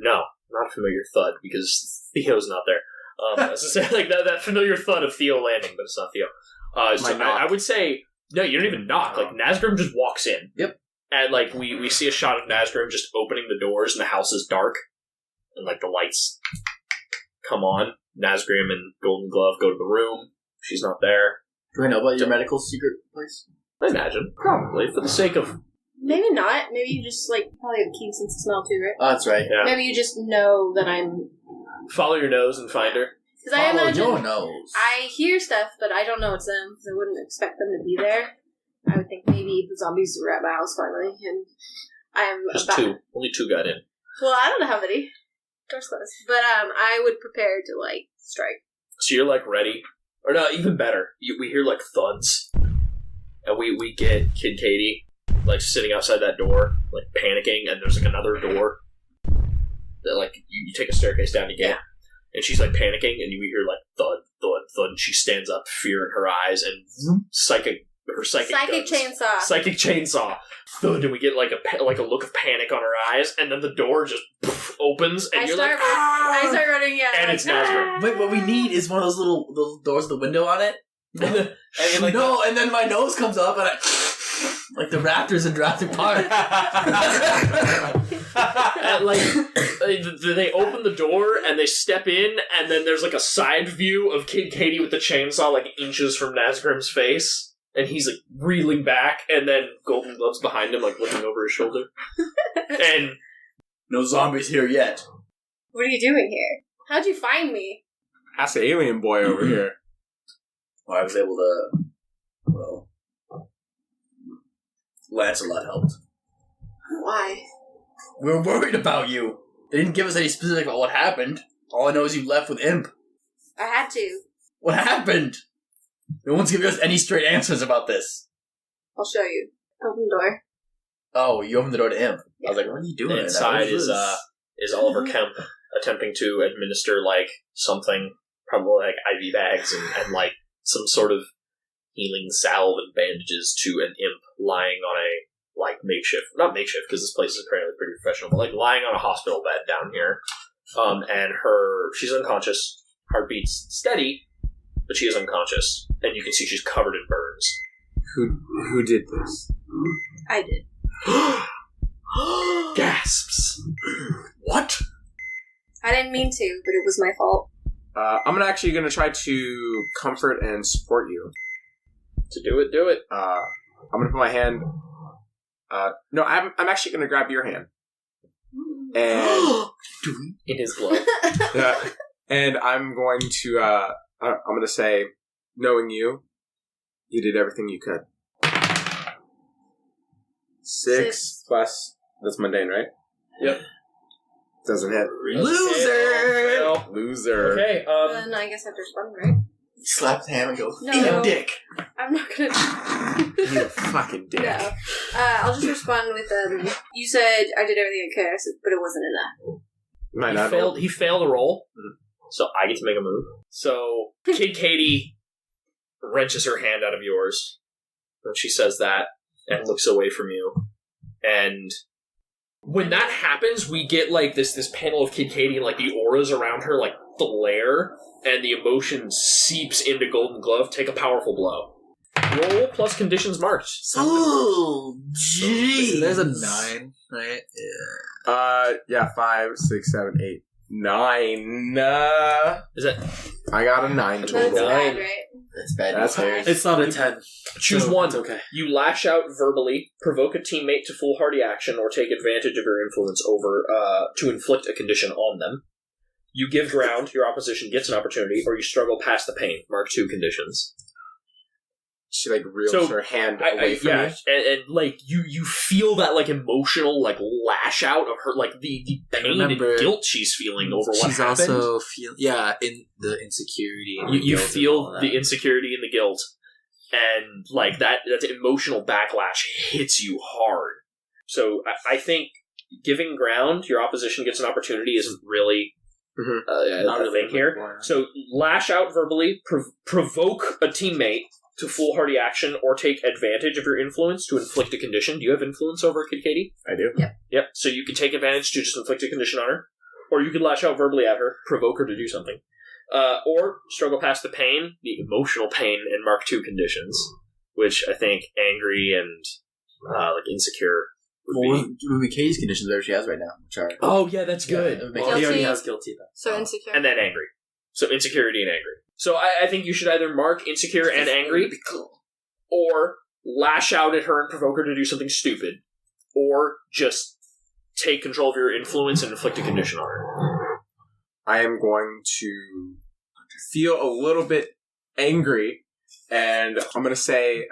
not familiar thud because Theo's not there. As I say, like that familiar thud of Theo landing, but it's not Theo. So I would say no. You don't even knock. Like Nazgrim just walks in. Yep. And like we see a shot of Nazgrim just opening the doors, and the house is dark, and like the lights come on. Nazgrim and Golden Glove go to the room. She's not there. Do I know about your medical secret place? I imagine, probably for the sake of Maybe not. Maybe you just, probably have keen sense of smell too, right? Oh, that's right. Yeah. Maybe you just know that I'm... Follow your nose and find her. Because I imagine... your nose. I hear stuff, but I don't know it's them, because I wouldn't expect them to be there. I would think maybe the zombies were at my house finally, and I'm Just about... 2. Only 2 got in. Well, I don't know how many. Door's closed. But I would prepare to, strike. So you're, ready. Or no, even better. We hear, thuds. And we get Kid Kati, sitting outside that door, panicking, and there's, another door that, you take a staircase down to get. Yeah. And she's, panicking, and we hear, thud, thud, thud, and she stands up, fear in her eyes, and psychic chainsaw. Psychic chainsaw. Thud, and we get, a look of panic on her eyes, and then the door just opens, and I start running, yeah. And it's Nazgrim. Wait, what we need is one of those little doors with a window on it. And then my nose comes up, and like the raptors in Jurassic Park. They open the door and they step in, and then there's a side view of Kid Kati with the chainsaw inches from Nazgrim's face, and he's reeling back, and then Golden Glove's behind him, looking over his shoulder. And no zombies here yet. What are you doing here? How'd you find me? Ask the alien boy over here. Well, I was able to. Well, Lancelot helped. Why? We were worried about you. They didn't give us any specifics about what happened. All I know is you left with Imp. I had to. What happened? No one's giving us any straight answers about this. I'll show you. Open the door. Oh, you opened the door to Imp. Yeah. I was like, what are you doing? Inside is Oliver Kemp attempting to administer something, probably IV bags and some sort of healing salve and bandages to an imp lying on a not makeshift because this place is apparently pretty professional, but lying on a hospital bed down here. And she's unconscious, heartbeat's steady, but she is unconscious, and you can see she's covered in burns. Who did this? I did. Gasps. What? I didn't mean to, but it was my fault. I'm actually going to try to comfort and support you. To do it. I'm going to put my hand... no, I'm actually going to grab your hand. And... in his glove. Yeah. And I'm going to say, knowing you did everything you could. 6 plus... That's mundane, right? Yep. Doesn't hit. Loser! Loser. Okay, then I guess I have to respond, right? He slaps his hand and goes, No. eat a dick! I'm not gonna... You a fucking dick. No. I'll just respond with, you said I did everything I could, but it wasn't enough. He failed a roll, so I get to make a move. So, Kid Kati wrenches her hand out of yours when she says that, and looks away from you. And when that happens, we get this panel of Kid Kati, and the auras around her flare, and the emotion seeps into Golden Glove. Take a powerful blow. Roll plus conditions marked. Oh, jeez. There's a 9, right? Yeah, 5, 6, 7, 8, 9. Is that... I got a 9 That's total. bad, right? That's bad. That's news. It's not a 10. Choose so one. It's okay. You lash out verbally, provoke a teammate to foolhardy action, or take advantage of your influence over to inflict a condition on them. You give ground, your opposition gets an opportunity, or you struggle past the pain. Mark 2 conditions. She reels her hand away from me. And you feel that emotional lash out of her, the pain and guilt she's feeling over what she's happened. She's also feeling in the insecurity. And you feel the insecurity and the guilt, and that emotional backlash hits you hard. So I think giving ground, your opposition gets an opportunity, isn't really a thing here. So lash out verbally, provoke a teammate to foolhardy action, or take advantage of your influence to inflict a condition. Do you have influence over Kid Kati? I do. Yep. So you can take advantage to just inflict a condition on her, or you can lash out verbally at her, provoke her to do something, or struggle past the pain, the emotional pain, and mark 2 conditions, which I think angry and insecure would be Katie's conditions that she has right now, which are... Oh yeah, that's good. Well, he already has guilty though. So insecure. And then angry. So insecurity and angry. So I think you should either mark insecure and angry, or lash out at her and provoke her to do something stupid. or just take control of your influence and inflict a condition on her. I am going to feel a little bit angry, and I'm going to say,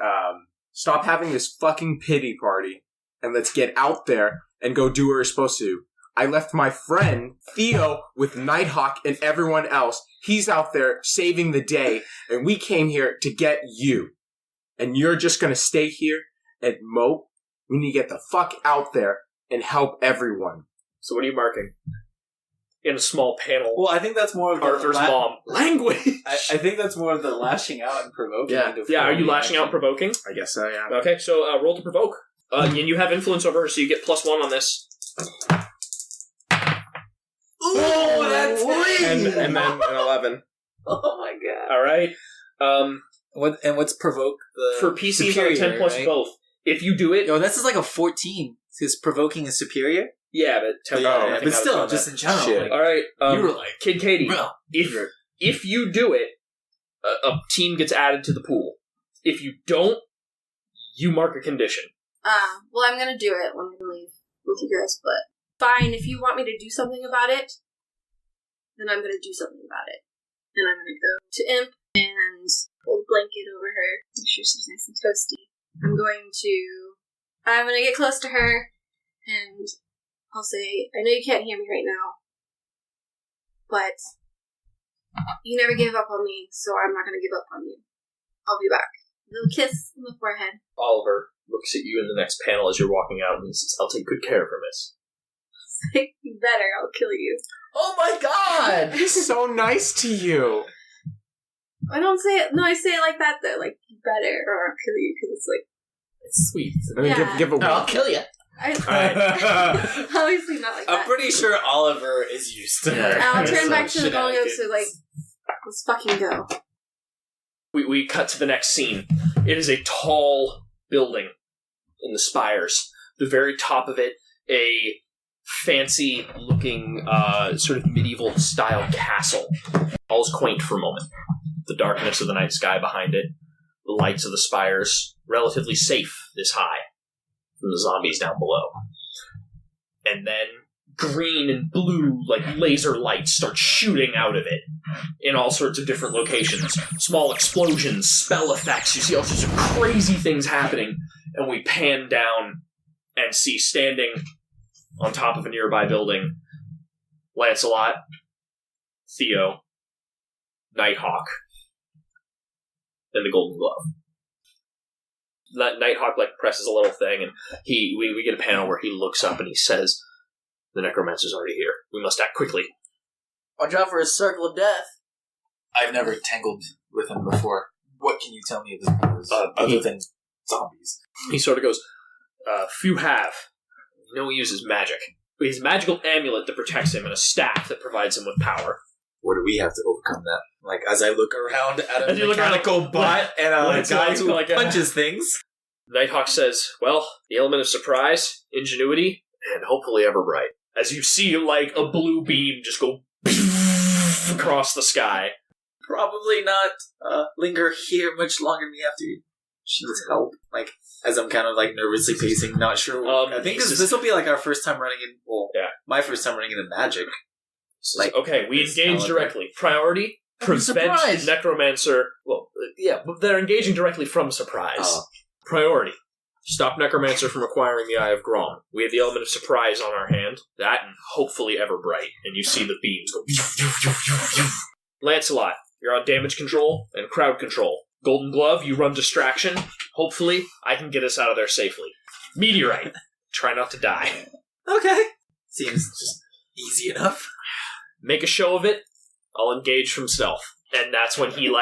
stop having this fucking pity party, and let's get out there and go do what we're supposed to do. I left my friend, Theo, with Nighthawk and everyone else. He's out there saving the day, and we came here to get you. And you're just going to stay here and mope? We need to get the fuck out there and help everyone. So what are you marking? In a small panel. Well, I think that's more of Arthur's mom. Language! I think that's more of the lashing out and provoking. Yeah, are you lashing out and provoking? I guess so, yeah. Okay, so roll to provoke. And you have influence over her, so you get +1 on this. Oh, that's And then an 11. Oh my god! All right. What's provoke? The For PCs superior, on 10 plus right? both. If you do it, Yo, this is like a 14. Because provoking is superior. yeah, but 10 Oh, I think but that was still, on just that. in general. Shit. Like, All right. you were like, Kid Katie. bro. If you do it, a team gets added to the pool. If you don't, you mark a condition. Well, I'm gonna do it when I leave with you guys, but fine, if you want me to do something about it, then I'm gonna do something about it. And I'm gonna go to Imp and hold a blanket over her, make sure she's nice and toasty. I'm gonna get close to her, and I'll say, I know you can't hear me right now, but you never gave up on me, so I'm not gonna give up on you. I'll be back. A little kiss on the forehead. Oliver looks at you in the next panel as you're walking out and he says, I'll take good care of her, miss. You better, I'll kill you. Oh my god! He's so nice to you. I don't say it. No, I say it like that though. Like, you better, or I'll kill you, because it's like, It's sweet. I mean, Yeah. give a No, I'll kill you. obviously not like I'm that. pretty sure Oliver is used to her. Yeah. I'll turn back to the Shit Golden out Glove, so like, let's fucking go. We cut to the next scene. It is a tall building in the spires. The very top of it, a fancy-looking, sort of medieval-style castle. All is quaint for a moment. The darkness of the night sky behind it. The lights of the spires, relatively safe this high from the zombies down below. And then green and blue, like laser lights, start shooting out of it in all sorts of different locations. Small explosions, spell effects. You see all sorts of crazy things happening. And we pan down and see standing on top of a nearby building Lancelot, Theo, Nighthawk, and the Golden Glove. Nighthawk presses a little thing, and we get a panel where he looks up and he says, "The necromancer's already here. We must act quickly." Watch out for a circle of death. I've never tangled with him before. What can you tell me of his powers other than zombies? He sort of goes, "Few have. You know he uses magic. But he has a magical amulet that protects him and a staff that provides him with power." What do we have to overcome that? Like, as I look around at As a you look around, mechanical bot and a Let's guy look who like a- punches things. Nighthawk says, "Well, the element of surprise, ingenuity, and hopefully Everbrite." As you see, like, a blue beam just go across the sky. Probably not linger here much longer than we have to. She needs help. Like, as I'm kind of, like, nervously pacing, not sure. I think this will be, like, our first time running in... Well, Yeah. my first time running into magic. Like, okay, we this engage element. directly. Priority, prevent surprise. necromancer. Well, yeah, but they're engaging directly from surprise. Oh. Priority, stop necromancer from acquiring the Eye of Grom. We have the element of surprise on our hand. That and hopefully Everbrite. And you see the beams go. Lancelot, you're on damage control and crowd control. Golden Glove, you run distraction. Hopefully, I can get us out of there safely. Meteorite, try not to die. Okay. Seems just easy enough. Make a show of it, I'll engage from stealth. And that's when he,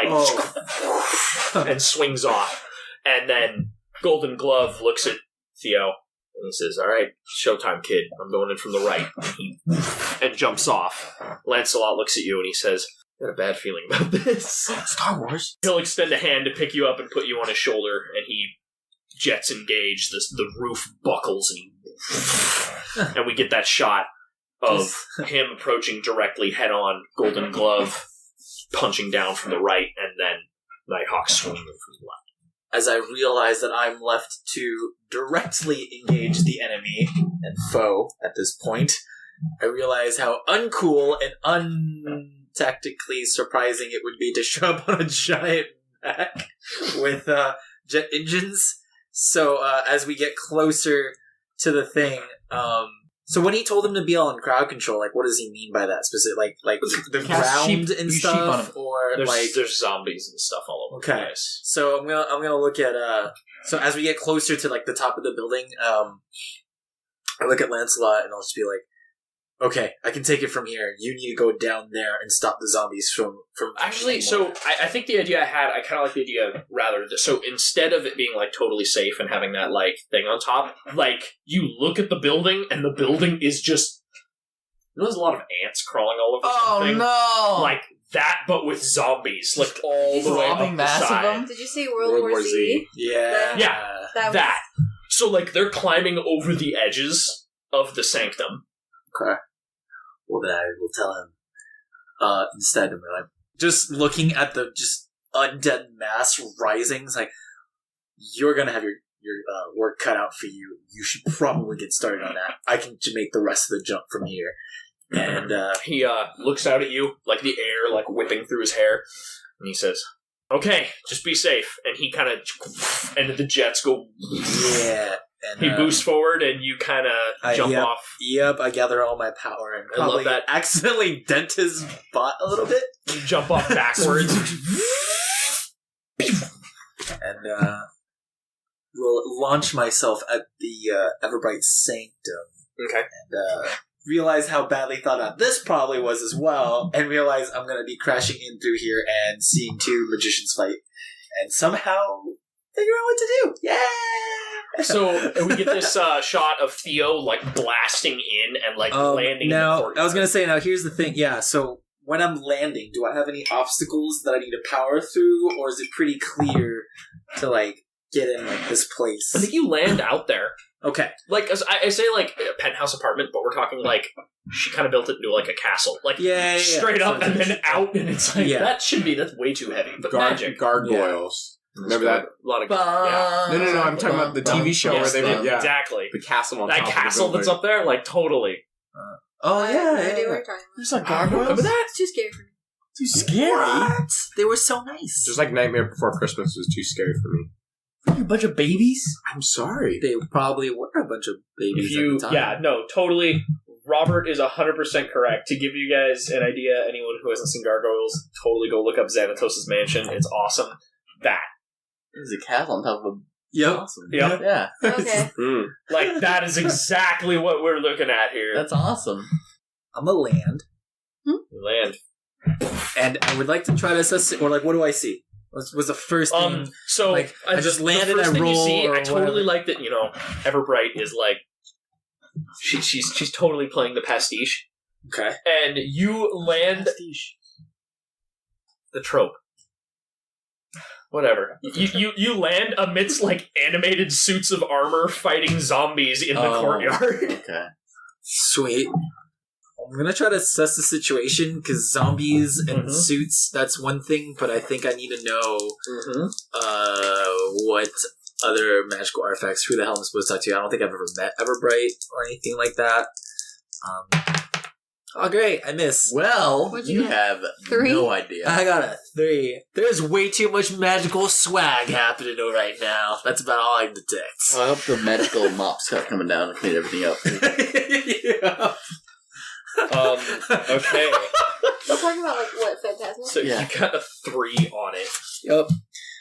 and swings off. And then Golden Glove looks at Theo, and he says, "All right, showtime, kid. I'm going in from the right." And jumps off. Lancelot looks at you, and he says, "I got a bad feeling about this." Star Wars. He'll extend a hand to pick you up and put you on his shoulder, and he jets engage. The roof buckles, and we get that shot of him approaching directly head-on, Golden Glove punching down from the right, and then Nighthawk swinging in from the left. as I realize that I'm left to directly engage the enemy and foe at this point, I realize how uncool and untactically surprising it would be to show up on a giant mech with jet engines. So as we get closer to the thing, so when he told him to be on crowd control, like, what does he mean by that specific? Like the ground and stuff, or there's zombies and stuff all over the place. So I'm gonna look at so as we get closer to like the top of the building, I look at Lancelot and I'll just be like, okay, I can take it from here. You need to go down there and stop the zombies from Actually, so I think the idea I kind of like the idea rather. So instead of it being like totally safe and having that like thing on top, like you look at the building and the building is just, there's a lot of ants crawling all over something. Oh no! Like that, but with zombies, like all the way up the mass side. of them? Did you see World War Z? Yeah. Yeah. That. So like they're climbing over the edges of the sanctum. Okay. Well, then I will tell him instead of like just looking at the just undead mass rising. It's like, you're gonna have your work cut out for you. You should probably get started on that. I can make the rest of the jump from here. And he looks out at you, like the air like whipping through his hair, and he says, "Okay, just be safe." And he kind of, and the jets go. Yeah. And, he boosts forward, and you kind of jump off. Yep, I gather all my power and probably accidentally dent his butt a little bit. You jump off backwards. And will launch myself at the Everbrite sanctum. Okay. And realize how badly thought out this probably was as well, and realize I'm going to be crashing in through here and seeing two magicians fight, and somehow figure out what to do. Yeah! So we get this shot of Theo like blasting in and like landing. Now, in the courtyard. I was gonna say, now here's the thing. Yeah, so when I'm landing, do I have any obstacles that I need to power through, or is it pretty clear to like get in like this place? I think you land out there. Okay, like as I say, like a penthouse apartment, but we're talking like she kind of built it into like a castle, like straight up and then out, and it's like that's way too heavy. But magic gargoyles. Remember that? A lot of No. I'm talking about the TV show where they were exactly the castle on that top castle of the that's up there, like totally. I do what you're talking about. There's like gargoyles. Remember that? It's too scary for me. Too scary. What? They were so nice. Just like Nightmare Before Christmas was too scary for me. A bunch of babies. I'm sorry. They probably were a bunch of babies at the time. Yeah, no, totally. Robert is 100% correct. To give you guys an idea, anyone who hasn't seen Gargoyles, totally go look up Xanatos' mansion. It's awesome. That. There's a castle on top of a... Yep. Awesome. Yep. Yeah. Okay. Like, that is exactly what we're looking at here. That's awesome. I'm gonna land. You land. And I would like to try to assess it, or like, what do I see? Was the first thing... So, like, I just landed, the first I thing roll, you see, or I totally whatever. like that, you know, Everbrite is like, she's totally playing the pastiche. Okay. And you land... The trope. Whatever. You land amidst, like, animated suits of armor fighting zombies in the courtyard. Okay. Sweet. I'm gonna try to assess the situation, because zombies and suits, that's one thing, but I think I need to know what other magical artifacts, who the hell I'm supposed to talk to. I don't think I've ever met Everbrite or anything like that. Oh, great, I miss. Well, What'd you you get? have 3? no idea. I got a 3. There's way too much magical swag happening right now. That's about all I can detect. I hope the medical mops start coming down and clean everything up. Yeah. Okay. We're talking about, like, what, Phantasmal? So you got a 3 on it. Yep.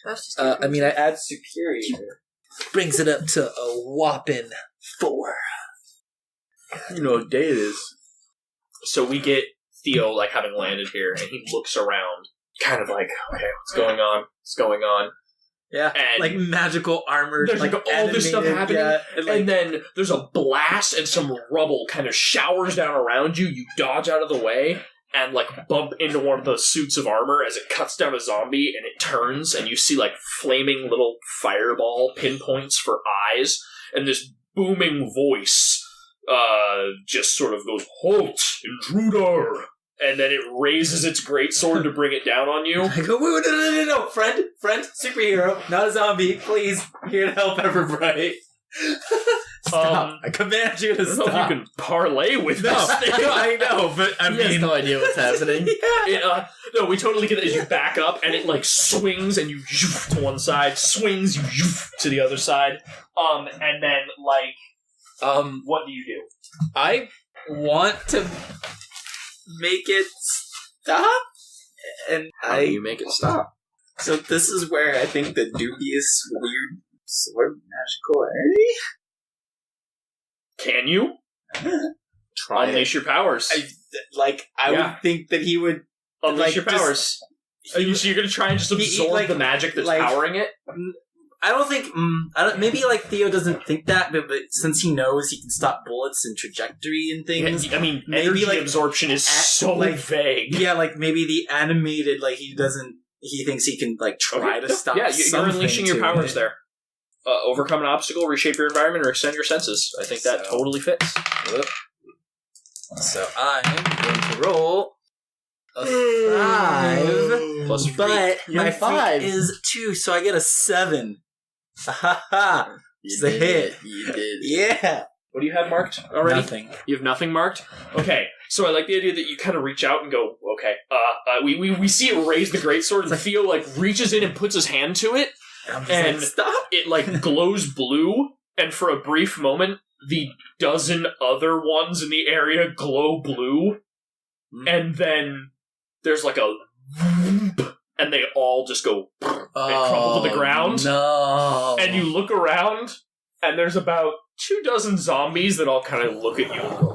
That's just I mean, I add superior. Brings it up to a whopping 4. You know what day it is. So we get Theo, like, having landed here, and he looks around, kind of like, okay, what's going on? What's going on? Yeah, And like magical armor. There's like all this stuff animated, happening, yeah, and, like, and then there's a blast and some rubble kind of showers down around you. You dodge out of the way and like bump into one of the suits of armor as it cuts down a zombie, and it turns, and you see like flaming little fireball pinpoints for eyes, and this booming voice just sort of goes, "Halt, intruder!" and then it raises its greatsword to bring it down on you. I go, wait, no, friend, superhero, not a zombie, please, here to help Everbrite. Stop. I command you to I don't know stop. if you can parlay with No, this thing. I know, but I He has mean... no idea what's happening. No, we totally get it as you back up, and it, like, swings, and you zoof to one side, swings, you zoof to the other side, and then, like, what do you do? I want to make it stop, and How do you make it stop? So this is where I think the dubious, weird sword magical energy. Can you? Try Unleash your powers. I Yeah. would think that he would. Unleash like, your powers. So you're going to try and just absorb like, the magic that's like- powering it? I don't think. Maybe like Theo doesn't think that, but since he knows he can stop bullets and trajectory and things. Yeah, I mean, maybe, energy like, absorption is so like, vague. Yeah, like maybe the animated, like he doesn't. He thinks he can like try to stop. Yeah, you're something unleashing your to powers it. there. Overcome an obstacle, reshape your environment, or extend your senses. I think that So- totally fits. So I'm going to roll a 5 Plus freak. but You my have 5. freak is 2, so I get a 7. Ha ha! It's a hit. You did. Yeah. What do you have marked already? Nothing. You have nothing marked? Okay, so I like the idea that you kind of reach out and go, okay. We see it raise the greatsword, and Theo, like, reaches in and puts his hand to it, I'm just and like, stop. it, like, glows blue, and for a brief moment, the dozen other ones in the area glow blue, and then there's, like, a whoop, and they all just go and crumble to the ground. No. And you look around, and there's about 24 zombies that all kind of look at you and go,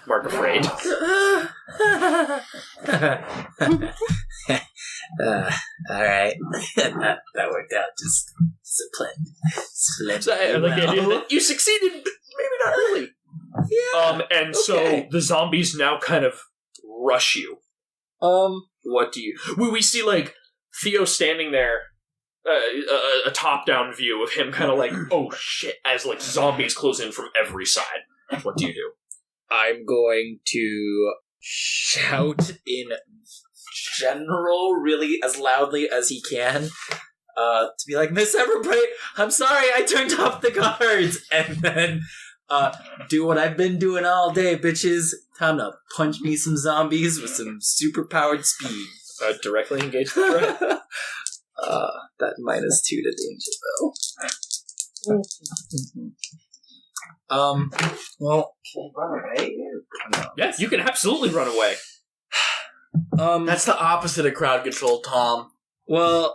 Mark afraid. Alright. that worked out just planned. So I like the idea that you succeeded, but maybe not really. Yeah. And so the zombies now kind of rush you. What do you... We see, like, Theo standing there, a top-down view of him kind of like, oh shit, as, like, zombies close in from every side. What do you do? I'm going to shout in general, really as loudly as he can, to be like, Miss Everbrite, I'm sorry, I turned off the guards, and then do what I've been doing all day, bitches. Time to punch me some zombies with some super-powered speed. Directly engage the threat? That -2 to danger, though. Well, can you run away? No. Yeah, you can absolutely run away. That's the opposite of crowd control, Tom. Well,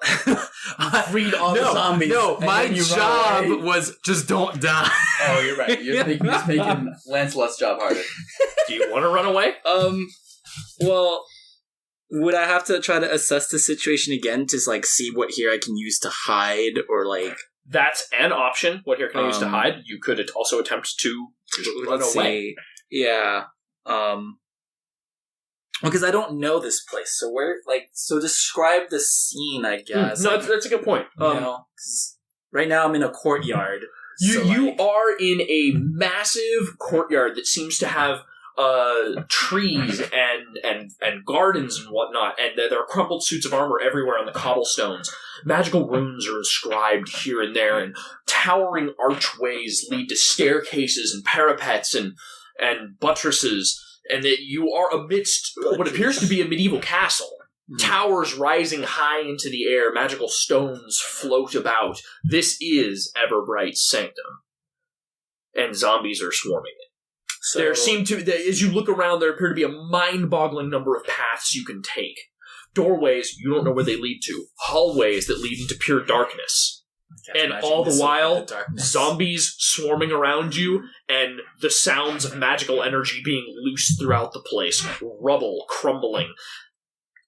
Freed all the zombies. No, and my then you run job away. was just don't die. Oh, you're right. You're just making Lancelot's job harder. Do you want to run away? Well, would I have to try to assess the situation again to like see what here I can use to hide or like? That's an option. What here can I use to hide? You could also attempt to just run away. See. Yeah. Because I don't know this place, so so describe the scene, I guess. No, that's a good point. You know, 'cause right now I'm in a courtyard. You are in a massive courtyard that seems to have trees and gardens and whatnot, and there are crumpled suits of armor everywhere on the cobblestones. Magical runes are inscribed here and there, and towering archways lead to staircases and parapets and buttresses, and that you are amidst what appears to be a medieval castle. Towers rising high into the air, magical stones float about. This is Everbrite's sanctum. And zombies are swarming it. So, There seem to, as you look around, there appear to be a mind-boggling number of paths you can take. Doorways, you don't know where they lead to. Hallways that lead into pure darkness. And all the while, zombies swarming around you, and the sounds of magical energy being loosed throughout the place. Rubble crumbling.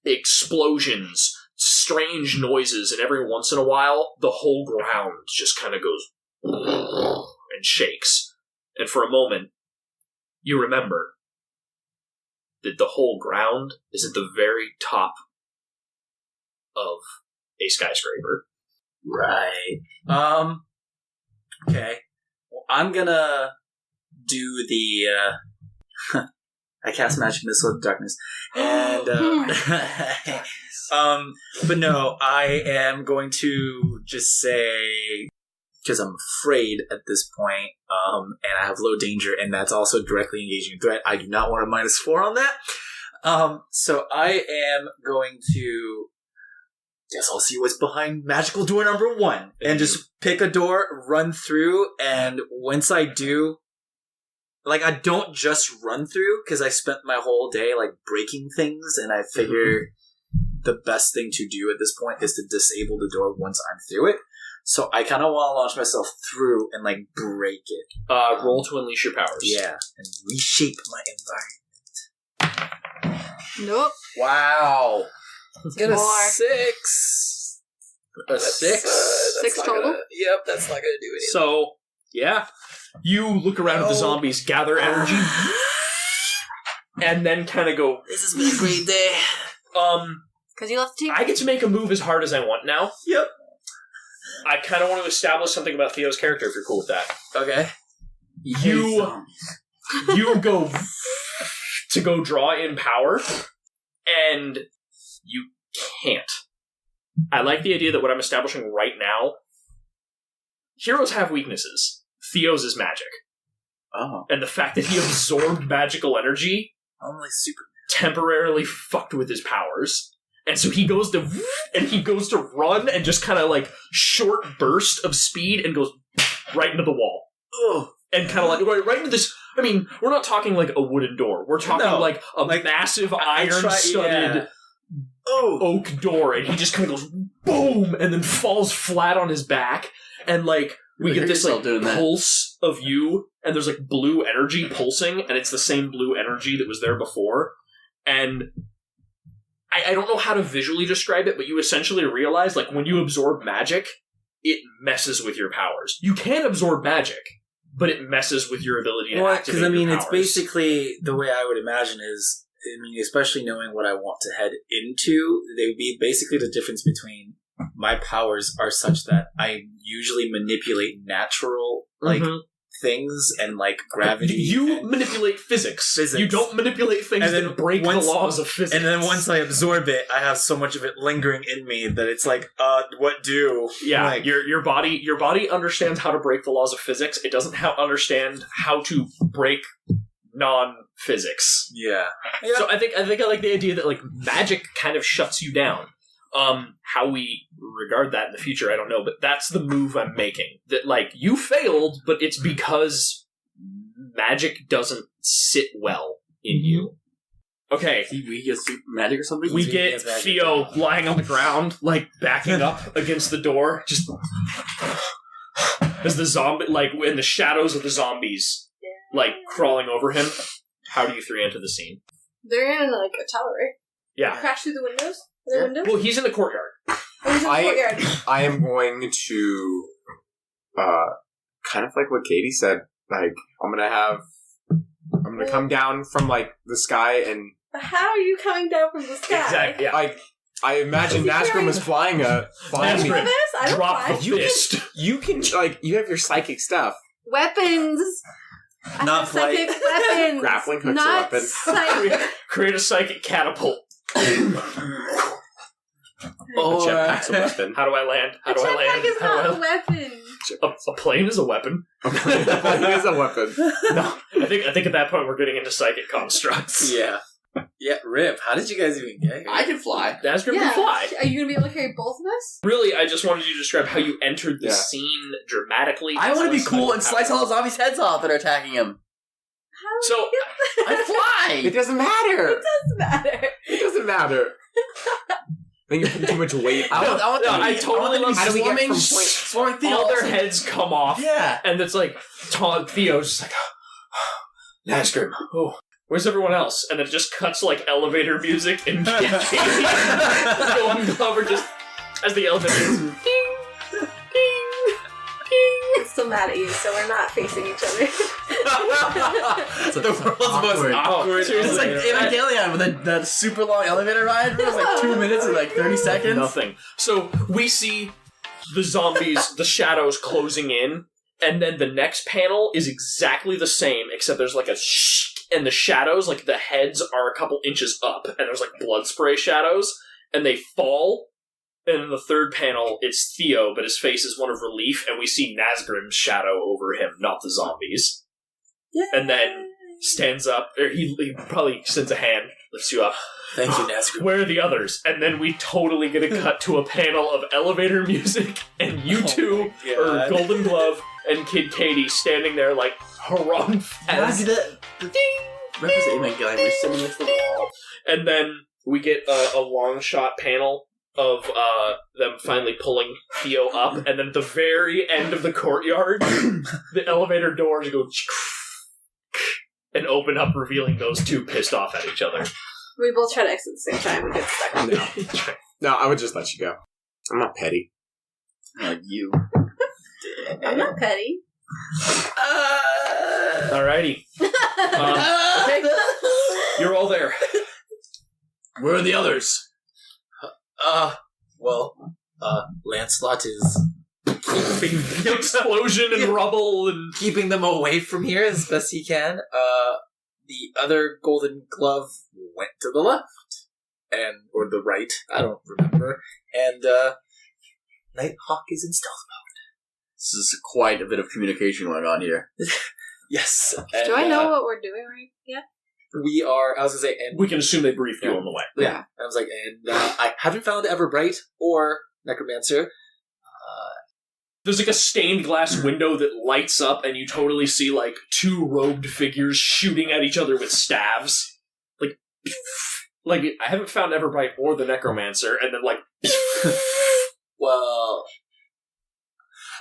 Explosions. Strange noises, and every once in a while, the whole ground just kind of goes and shakes. And for a moment, you remember that the whole ground is at the very top of a skyscraper. Right. Okay. Well, I'm gonna do the. I cast Magic Missile of Darkness. And, but no, I am going to just say, because I'm afraid at this point, and I have low danger, and that's also directly engaging a threat. I do not want a -4 on that. So I am going to, guess I'll see what's behind magical door number 1, and just pick a door, run through, and once I do, like, I don't just run through, because I spent my whole day, like, breaking things, and I figure the best thing to do at this point is to disable the door once I'm through it. So I kind of want to launch myself through and, like, break it. Roll to unleash your powers. Yeah, and reshape my environment. Nope. Wow. Get a More. 6. A 6? 6 total? Yep, that's not going to do anything. So, yeah. You look around at the zombies, gather energy, and then kind of go, This has been a great day. Because you left the team. I get to make a move as hard as I want now. Yep. I kind of want to establish something about Theo's character, if you're cool with that. Okay. You go to go draw in power, and you can't. I like the idea that what I'm establishing right now, heroes have weaknesses. Theo's is magic. Oh. And the fact that he absorbed magical energy I'm like super. temporarily fucked with his powers. And so he goes to run and just kind of like short burst of speed and goes right into the wall. Ugh. And kind of like right into this. I mean, we're not talking like a wooden door. We're talking like a massive iron-studded oak door. And he just kind of goes boom and then falls flat on his back. And like we get this like pulse of you, and there's like blue energy pulsing, and it's the same blue energy that was there before. And I don't know how to visually describe it, but you essentially realize, like, when you absorb magic, it messes with your powers. You can absorb magic, but it messes with your ability to activate because I mean, your it's powers. basically the way I would imagine is, I mean, especially knowing what I want to head into, they would be basically the difference between my powers are such that I usually manipulate natural, like, things and, like, gravity. You manipulate physics. You don't manipulate things that break the laws of physics. And then once I absorb it, I have so much of it lingering in me that it's like, what do? Yeah, like, your body understands how to break the laws of physics. It doesn't understand how to break non-physics. Yeah. So I think I like the idea that like magic kind of shuts you down. How we regard that in the future, I don't know, but that's the move I'm making. That like you failed, but it's because magic doesn't sit well in you. Okay. We get magic or something? We get Theo lying on the ground, like backing up against the door, just as the zombie, like in the shadows of the zombies, like crawling over him. How do you three enter the scene? They're in like a tower, right? Yeah. Crash through the windows? Are there windows? Well, he's in the courtyard. Oh, he's in the courtyard. I am going to, kind of like what Katie said. Like, I'm gonna come down from like the sky and. But how are you coming down from the sky? Exactly. Yeah. Like, I imagine Nazgrim was flying me. Nazgrim, I don't drop fly. the fist. You can like you have your psychic stuff. Weapons. I Not have psychic weapons. Grappling hook's a Not weapon. Create a psychic catapult. A jetpack's a weapon. How do I land? A jetpack is How do not I a weapon. A plane is a weapon. It is a weapon. No, I think at that point we're getting into psychic constructs. Yeah. Yeah, Rip, how did you guys even get here? I can fly. Nazgrim Yeah. can fly. Are you going to be able to carry both of us? Really, I just wanted you to describe how you entered the scene dramatically. I want to be cool and slice all the zombies' heads off that are attacking him. How So, do you get I fly! It doesn't matter. It doesn't matter. It doesn't matter. I think you're putting too much weight. I totally love How do we get swarming, from point? swarming Theo. all their heads come off. Yeah. And it's like, Theo's just like, Nazgrim, oh, where's everyone else? And then it just cuts like elevator music and Golden Glove just as the elevator goes, ding, ding, ding. I'm still mad at you, so we're not facing each other. The world's most awkward. It's like Evangelion with that super long elevator ride. It was like 2 minutes and like 30 seconds. Nothing. So we see the zombies, the shadows closing in, and then the next panel is exactly the same, except there's like a and the shadows, like the heads are a couple inches up, and there's like blood spray shadows, and they fall. And in the third panel, it's Theo, but his face is one of relief, and we see Nazgrim's shadow over him, not the zombies. Yay. And then stands up, or he probably extends a hand, lifts you up. Thank you, Nazgrim. Where are the others? And then we totally get a cut to a panel of elevator music, and you two are Golden Glove and Kid Kati standing there like harong fast. Represent my guy. We're sitting next to the wall. And then we get a long shot panel of them finally pulling Theo up, and then at the very end of the courtyard, the elevator doors go and open up, revealing those two pissed off at each other. We both try to exit at the same time and get stuck. No, I would just let you go. I'm not petty. Like you. I'm not petty. Alrighty. Okay. You're all there. Where are the others? Lancelot is keeping The explosion and rubble and keeping them away from here as best he can. The other Golden Glove went to the left, or the right, I don't remember. And Nighthawk is in stealth mode. This is quite a bit of communication going on here. Yes. Do I know what we're doing right yet? We are, I was going to say, and we can assume they briefed you on the way. yeah. I was like, I haven't found Everbrite or Necromancer. There's like a stained glass window that lights up, and you totally see like two robed figures shooting at each other with staves. Like I haven't found Everbrite or the Necromancer, and then like Well,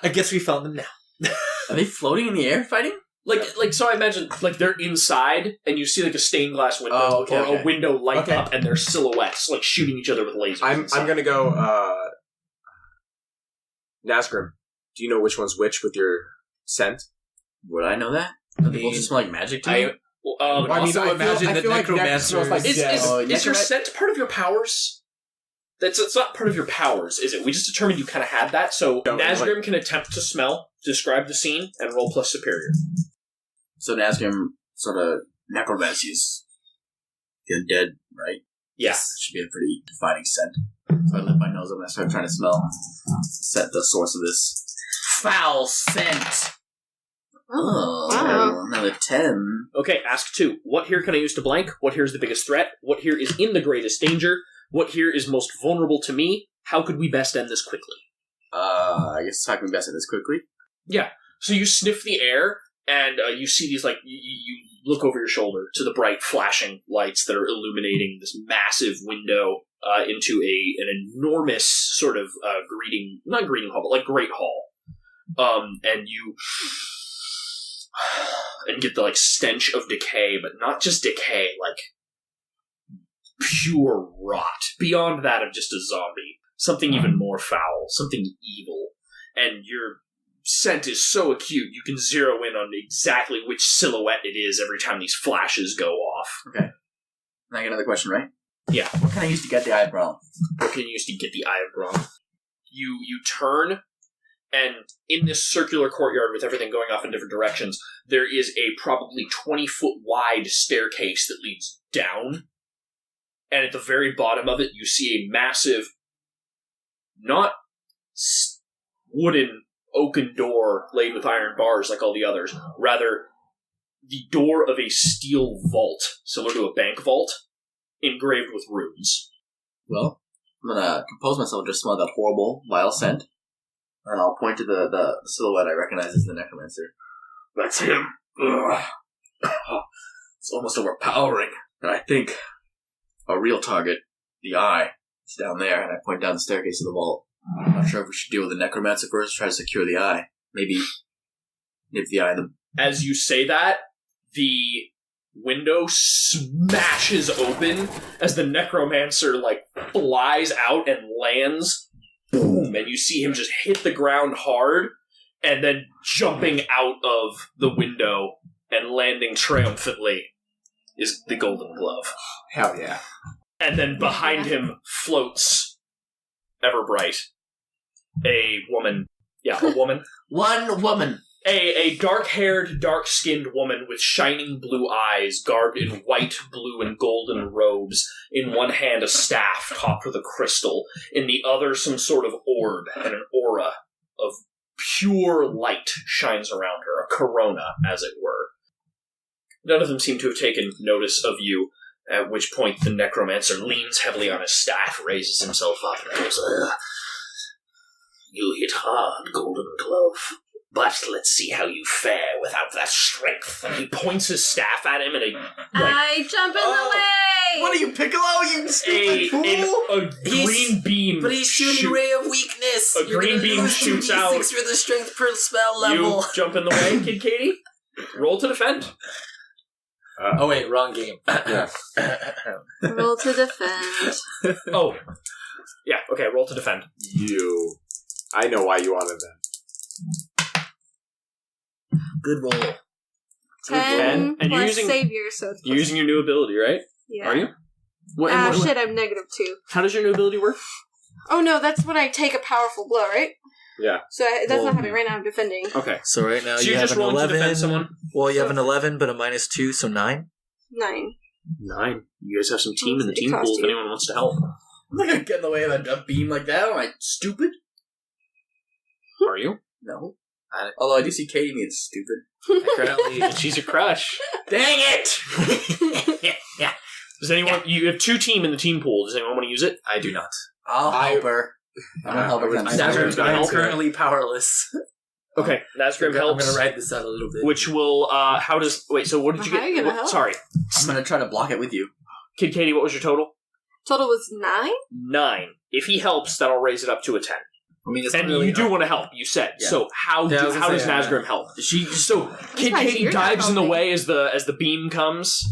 I guess we found them now. Are they floating in the air fighting? Like so I imagine like they're inside, and you see like a stained glass window okay. a window light up, and their silhouettes like shooting each other with lasers. I'm gonna go Nazgrim. Do you know which one's which with your scent? Would I know that? Don't they both just smell like magic to me? I also imagine that Necromancer is your scent part of your powers? It's not part of your powers, is it? We just determined you kind of had that, so Nazgrim can attempt to smell, describe the scene, and roll plus superior. So Nazgrim sort of necromancies the undead, right? Yeah. This should be a pretty defining scent. So I lift my nose up and I start trying to smell the source of this foul scent. Oh, wow. Another 10. Okay, ask 2. What here can I use to blank? What here is the biggest threat? What here is in the greatest danger? What here is most vulnerable to me? How could we best end this quickly? I guess how can we best end this quickly? Yeah. So you sniff the air, and you see these, like, you look over your shoulder to the bright flashing lights that are illuminating this massive window into an enormous sort of not greeting hall, but like great hall. And you get the like stench of decay, but not just decay, like pure rot. Beyond that of just a zombie. Something even more foul, something evil. And your scent is so acute, you can zero in on exactly which silhouette it is every time these flashes go off. Okay. Now I get another question, right? Yeah. What can I use to get the eye of Braun? What can you use to get the Eye of Braun? You turn, and in this circular courtyard with everything going off in different directions, there is a probably 20-foot wide staircase that leads down. And at the very bottom of it, you see a massive, not wooden, oaken door laid with iron bars like all the others. Rather, the door of a steel vault, similar to a bank vault, engraved with runes. Well, I'm gonna compose myself, just smell that horrible, vile scent, and I'll point to the silhouette I recognize as the Necromancer. That's him. Ugh. It's almost overpowering. And I think a real target, the eye, is down there, and I point down the staircase of the vault. I'm not sure if we should deal with the Necromancer first, try to secure the eye. Maybe nip the eye in the... As you say that, the window smashes open as the Necromancer, like, flies out and lands. Boom! And you see him just hit the ground hard, and then jumping out of the window and landing triumphantly is the Golden Glove. Hell yeah. And then behind him floats Everbrite. A woman. Yeah, a woman. One woman! A dark-haired, dark-skinned woman with shining blue eyes, garbed in white, blue, and golden robes. In one hand, a staff topped with a crystal. In the other, some sort of orb and an aura of pure light shines around her, a corona, as it were. None of them seem to have taken notice of you, at which point the necromancer leans heavily on his staff, raises himself up, and goes, "You hit hard, Golden Glove. But let's see how you fare without that strength." And he points his staff at him, and I jump in the way! What are you, Piccolo? You stupid fool! a green beam. But he's shooting ray of weakness. A green beam shoots out. 6 for the strength per spell level. You jump in the way, Kid Katie. Roll to defend. Oh wait, wrong game. Yeah. Roll to defend. Oh. Yeah, okay, roll to defend. I know why you wanted that. Good roll. 10 and you're plus using- savior, so it's You're using your new ability, right? yeah. Are you? What, Shit, I'm -2. How does your new ability work? Oh no, that's when I take a powerful blow, right? Yeah. So that's not happening right now, I'm defending. Okay. So right now So you you're have just an rolling to 11. defend someone? Well, you have an 11, but a -2, so 9. 9. 9. You guys have some team in the It team cost pool if you. anyone wants to help. I'm not gonna get in the way of a beam like that. Am I stupid? Are you? No. Although I do see Katie being stupid. Currently, She's a crush. Dang it! Yeah. Does anyone... You have 2 team in the team pool. Does anyone want to use it? I do not. I'll help her. I'm gonna help her. Nazgrim's gonna I'm help. currently powerless. Okay, Nazgrim I'm helps. gonna ride this out a little bit. Which will, how does... Wait, so what did you How are you get? gonna help? Sorry. I'm gonna try to block it with you. Kid Katie, what was your total? Total was 9? 9. If he helps, that'll raise it up to a 10. I mean, it's And really you do want to help, you said. Yeah. So how Yeah, I was gonna does say, Nazgrim help? So Kid Why Katie you're not dives in the helping? way as the beam comes.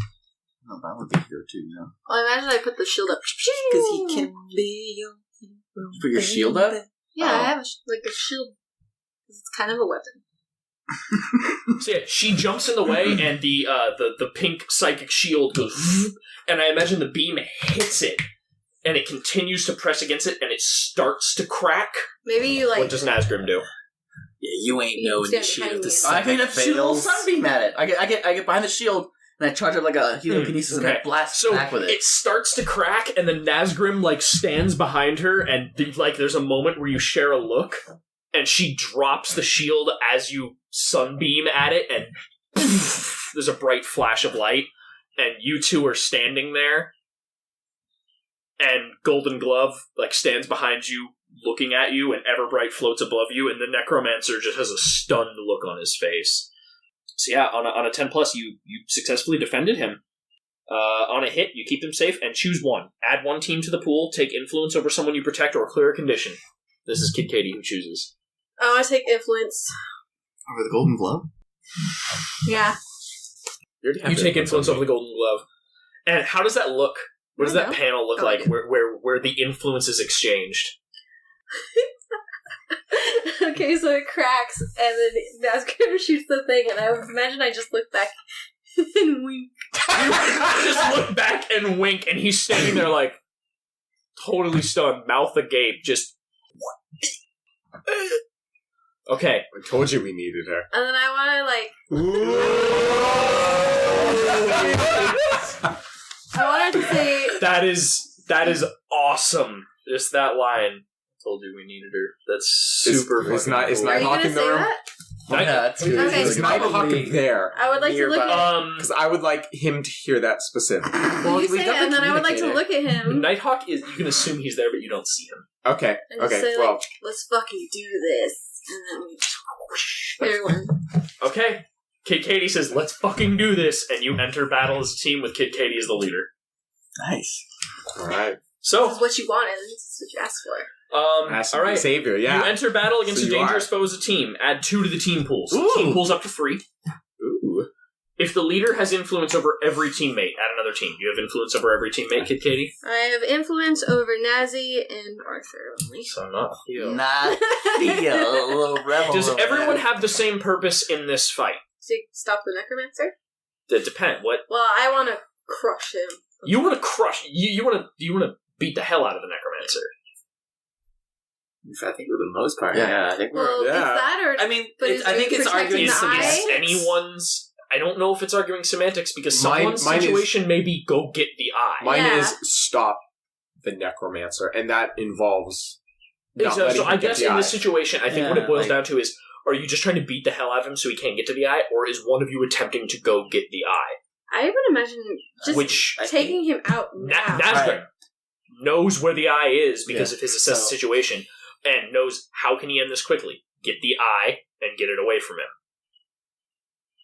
No, but I would be here too, you know. Well, I imagine I put the shield up. because he can be your hero. Put your shield up? Yeah, Oh. I have a shield. It's kind of a weapon. So yeah, she jumps in the way, and the pink psychic shield goes, and I imagine the beam hits it, and it continues to press against it, and it starts to crack. Maybe you What does Nazgrim do? Yeah, you ain't You no stand initiative. behind The me. I can second shoot a little fails. sunbeam at it. I get behind the shield and I charge up like a helikinesis and I blast So back with it. it starts to crack, and then Nazgrim stands behind her, and there's a moment where you share a look, and she drops the shield as you sunbeam at it, and there's a bright flash of light, and you two are standing there, and Golden Glove stands behind you, looking at you, and Everbrite floats above you, and the Necromancer just has a stunned look on his face. So yeah, on a 10 plus, you successfully defended him. On a hit, you keep him safe, and choose one. Add one team to the pool, take influence over someone you protect, or clear a condition. This is Kid Katie who chooses. Oh, I take influence. Over the Golden Glove? Yeah. You take influence over the Golden Glove. And how does that look? What does I that know. panel look Oh, like okay. where the influence is exchanged? Okay, so it cracks, and then Nazgrim shoots the thing, and I imagine I just look back and wink. You just look back and wink, and he's standing there totally stunned, mouth agape, just... Okay. I told you we needed her. And then I wanted to say, That is awesome. Just that line. Told you we needed her. That's super It's fucking not- it's cool. are you Nighthawk gonna in the say room? that? Night- that's good. Okay. Is Nighthawk there? I would like to look at Because I would like him to hear that specific. Well, you we say it, definitely and then I would like to communicated. look at him Nighthawk is, you can assume he's there, but you don't see him. Okay, and just okay, say, well, let's fucking do this. And then everyone. Okay. Kid Katie says, let's fucking do this, and you enter battle as a team with Kid Katie as the leader. Nice. alright. This So, is what you wanted. This is what you asked for. alright. Savior, You yeah. enter battle against So a you dangerous are. foe as a team. Add 2 to the team pools. Ooh. Team pools up to 3. Ooh. If the leader has influence over every teammate, add another team. You have influence over every teammate, Kid Katie? I have influence over Nazi and Arthur only. So not Theo. Not Theo, a little rebel. Does over everyone there. have the same purpose in this fight? To stop the necromancer? That depend. What Well, I want to crush him. you want to crush? You want to beat the hell out of the necromancer? I think for the most part, Yeah. I think Well, we're. it's Yeah. that or I mean, but I think it's arguing the eye? Is anyone's... I don't know if it's arguing semantics, because Mine- someone's mine is- situation may be go get the eye. Mine Yeah. is stop the necromancer, and that involves. not So letting I him get guess the in eye. this situation, I think what Yeah, it boils like- down to is, are you just trying to beat the hell out of him so he can't get to the eye, or is one of you attempting to go get the eye? I would imagine just Which taking him out now. Nazgrim knows where the eye is because of his assessed So- situation, and knows how can he end this quickly. Get the eye and get it away from him.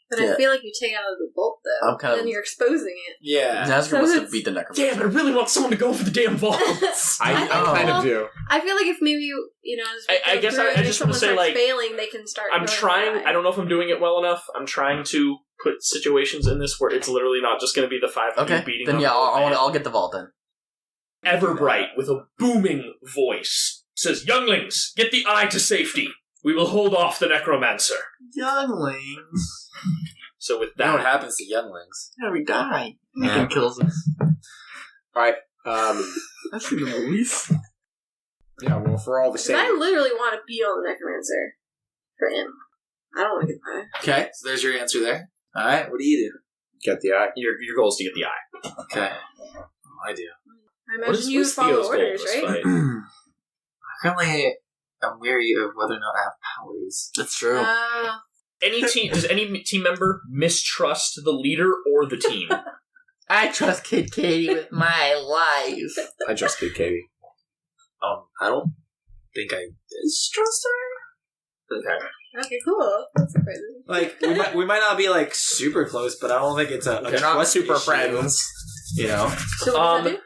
But I feel like you take it out of the bolt, though. I'm kind of- then you're exposing it. Yeah. Nazgrim So wants to it's- beat the necromancer. Yeah, but I really want someone to go for the damn vault. I kind of do. I feel like if maybe as we I go guess through I and if just wanna someone say, starts like, failing, they can start. I'm knowing trying. why. I don't know if I'm doing it well enough. I'm trying to put situations in this where it's literally not just going to be the five of you Okay, beating then up yeah, an old man. I'll get the vault then. Everbrite, with a booming voice, says, "Younglings, get the eye to safety. We will hold off the necromancer." Younglings. So with You know what that, happens to younglings? Yeah, we die. Yeah. He kills us. Alright, I've seen the movies. yeah, well, for all the 'Cause same. I literally want to beat on the necromancer for him. I don't want to get by. Okay, so there's your answer there. All right, what do you Get the eye. your goal is to get the eye. do? Okay, I do. I What imagine is you what's follow Theo's goal in orders, this right? fight? Currently, I'm weary of whether or not I have powers. That's true. Does any team member mistrust the leader or the team? I trust Kid Katie with my life. I just Kid Katie. I don't think I distrust her. Okay. Okay, cool. That's surprising. Like we might not be like super close, but I don't think it's a They're not trust super issue, friends. You know, So what does that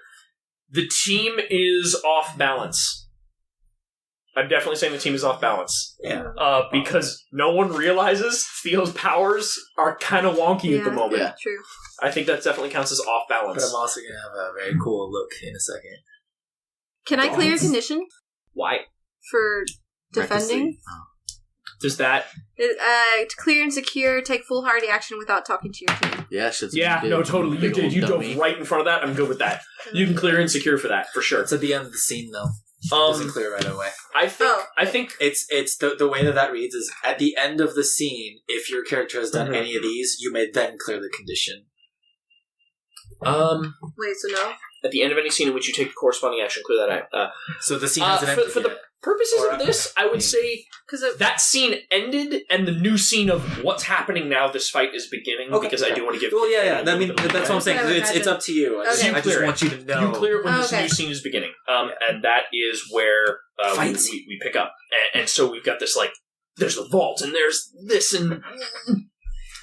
do? The team is off balance. I'm definitely saying the team is off balance. yeah. Because no one realizes Theo's powers are kind of wonky at the Yeah. moment. Yeah. True. I think that definitely counts as off But balance. I'm also gonna have a very cool look in a second. Can I clear a Dogs. condition Why? for defending? Does that... To clear and secure, take full hardy action without talking to your team. Yeah, shit's Yeah, big, no, totally. You big did. old You dummy. dove right in front of that. I'm good with that. You can clear insecure for that, for sure. It's at the end of the scene though. It doesn't clear right away. I think... Oh. I think... It's the way that reads is at the end of the scene. If your character has done Mhm. any of these, you may then clear the condition. Wait, so no? At the end of any scene in which you take the corresponding action, clear that out. So the scene hasn't for ended the yet. purposes Or of this, I would say Because that scene ended, and the new scene of what's happening now, this fight is beginning, Okay. because I do want to give... Well, yeah. a I little mean, bit of that's what I'm saying. I would It's imagine. up to you. I just, Okay. I just want you to know. You clear it when this Okay. new scene is beginning, and that is where Fight we pick up. And so we've got this, like, there's the vault, and there's this, and...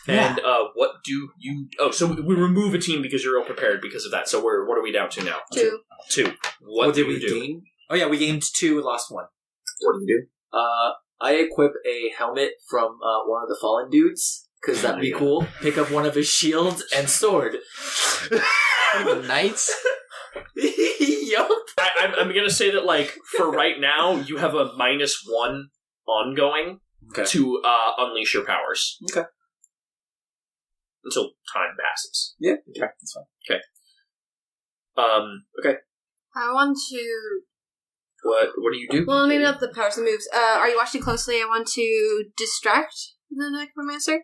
And what do you... Oh, so we remove a team because you're ill prepared because of that. So what are we down to now? 2. 2. What What do did we you do? gain? Oh yeah, we gained 2 and lost 1. What do you do? I equip a helmet from one of the fallen dudes because that'd be cool. Pick up one of his shields and sword. Knights? Yup. I'm going to say that, like, for right now, you have a -1 ongoing Okay. to unleash your powers. Okay. Until time passes. Yeah. Okay. That's fine. Okay. I want to... What do you do? Well, maybe not the powers and moves. Are you watching closely? I want to distract the necromancer.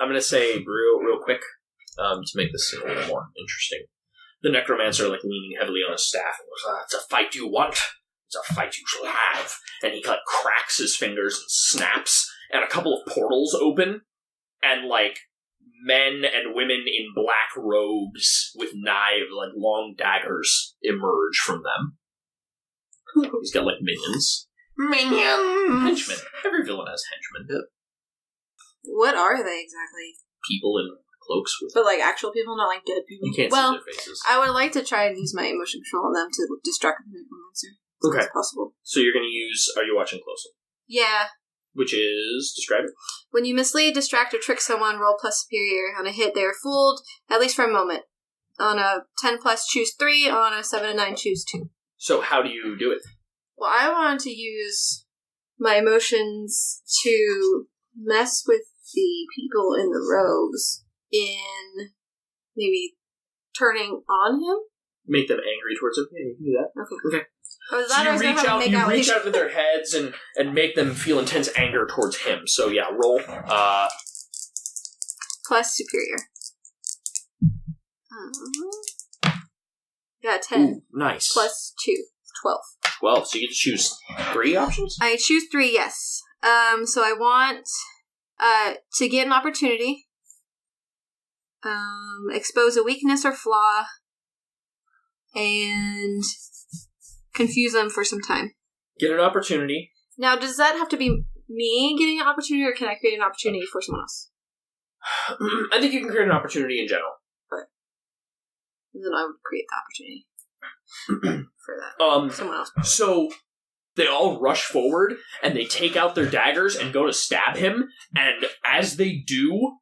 I'm going to say real quick, to make this a little more interesting. The necromancer, like, leaning heavily on his staff, and goes, "It's a fight you want. It's a fight you shall have." And he, like, cracks his fingers and snaps, and a couple of portals open, and, like, men and women in black robes with knives, like long daggers, emerge from them. He's got, like, minions. Henchmen. Every villain has henchmen. What are they exactly? People in cloaks with... But like actual people, not like dead people? You can't well, see their faces. I would like to try and use my emotion control on them to distract the necromancer. Okay. If possible. So you're going to use... Are you watching closely? Yeah. Which is... Describe it. When you mislead, distract, or trick someone, roll plus superior. On a hit, they are fooled, at least for a moment. On a 10 plus, choose 3. On a 7 and 9, choose 2. So how do you do it? Well, I wanted to use my emotions to mess with the people in the robes in maybe turning on him. Make them angry towards him? Yeah, you can do that. Okay. Or is So that you or is that reach how to out, make you out reach like- out to their heads and make them feel intense anger towards him. So yeah, roll. plus superior. Yeah, 10. Ooh, nice. Plus 2. 12. 12. So you get to choose 3 options? I choose 3, yes. So I want to get an opportunity, expose a weakness or flaw, and confuse them for some time. Get an opportunity. Now, does that have to be me getting an opportunity, or can I create an opportunity for someone else? I think you can create an opportunity in general. Then I would create the opportunity for that. Someone else. So they all rush forward and they take out their daggers and go to stab him. And as they do,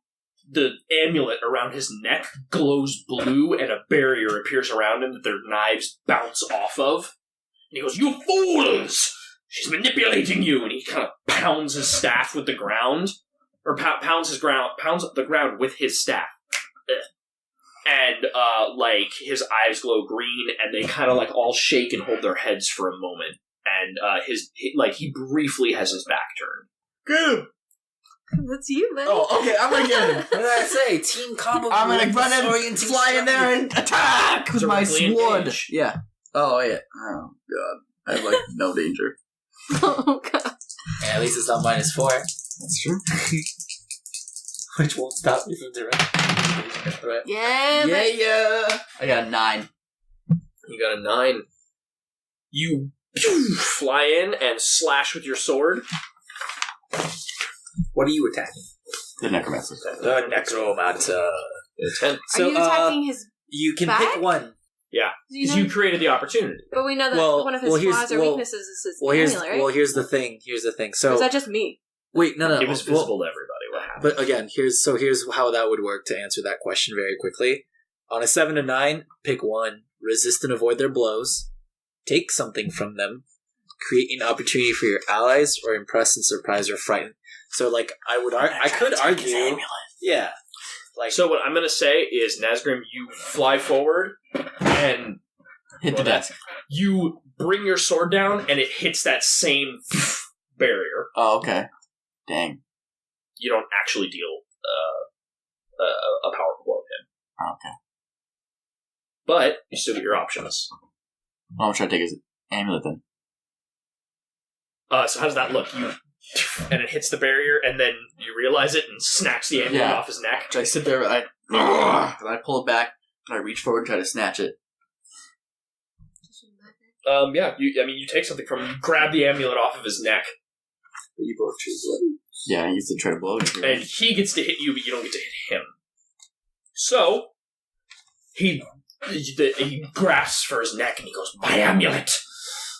the amulet around his neck glows blue and a barrier appears around him that their knives bounce off of. And he goes, "You fools! She's manipulating you!" And he kind of pounds his staff with the ground. Or pounds the ground with his staff. And, his eyes glow green, and they kind of, all shake and hold their heads for a moment. And, he briefly has his back turned. Get him! That's you, man. Oh, okay, I'm gonna get him. What did I say? Team combo. I'm gonna run in, fly in there, and attack with my Directly sword. engage. Yeah. Oh, yeah. Oh, God. I have, no danger. Oh, God. Yeah, at least it's not -4. That's true. Which won't stop me from direct. Right. Yeah, Yeah. I got a 9. You got a 9. You fly in and slash with your sword. What are you attacking? The necromancer. The necromancer. 10. Are you attacking his... You can back? pick one. Yeah, Do you because know... you created the opportunity. But we know that Well- one of his well, here's- flaws or well- weaknesses is his amulet, right? Here's the thing. Or So is that just me? wait, no. It was visible to everybody what happened. But again, here's how that would work to answer that question very quickly. On a 7 to 9, pick one. Resist and avoid their blows. Take something from them. Create an opportunity for your allies, or impress and surprise or frighten. So, I could argue, yeah. So what I'm going to say is, Nazgrim, you fly forward and Hit the desk. you bring your sword down, and it hits that same barrier. Oh, okay. Dang. You don't actually deal a powerful blow to him. Oh, okay. But you still get your options. Well, I'm trying to take his amulet then. So how does that look? And it hits the barrier, and then you realize it and snatch the amulet Yeah. off his neck. So I sit there, and I pull it back, and I reach forward and try to snatch it. You take something from him, you grab the amulet off of his neck, But you both choose one. Yeah, I used to try to blow it. and he gets to hit you, but you don't get to hit him. So, he grasps for his neck, and he goes, "My amulet!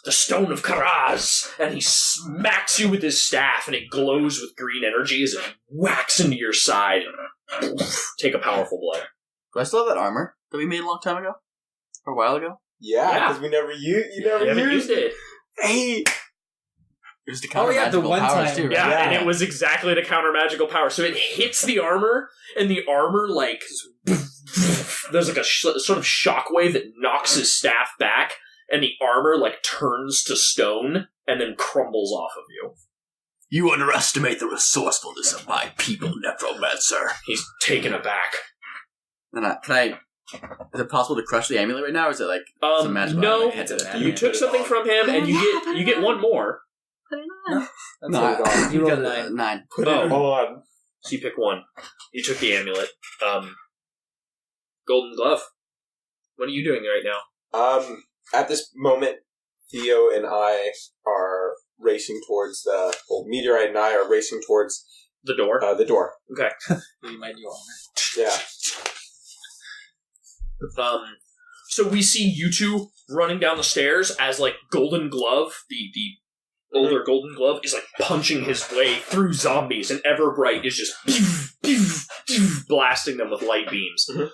The Stone of Karaz!" And he smacks you with his staff, and it glows with green energy as it whacks into your side, and take a powerful blow. Do I still have that armor that we made a long time ago? Or a while ago? Yeah. because we never you You haven't used it. Hey! It was to Oh, counter yeah, the magical one powers time. too, right? Yeah, Yeah. and it was exactly to counter magical power. So it hits the armor, and the armor, there's a sort of shockwave that knocks his staff back, and the armor, turns to stone, and then crumbles off of you. You underestimate the resourcefulness of my people, necromancer. He's taken aback. And is it possible to crush the amulet right now, or is it some magical No, item? It's an you took something from him, and you get one more. Put it on. No, You got rolled a 9. put Oh. it on. So you pick one. You took the amulet. Golden Glove. What are you doing right now? At this moment, Theo and I are racing towards Meteorite and I are racing towards The door. the door. Okay. You might do armor. Yeah. So we see you two running down the stairs as Golden Glove, the older Golden Glove, is punching his way through zombies, and Everbrite is just blasting them with light beams. Mhm.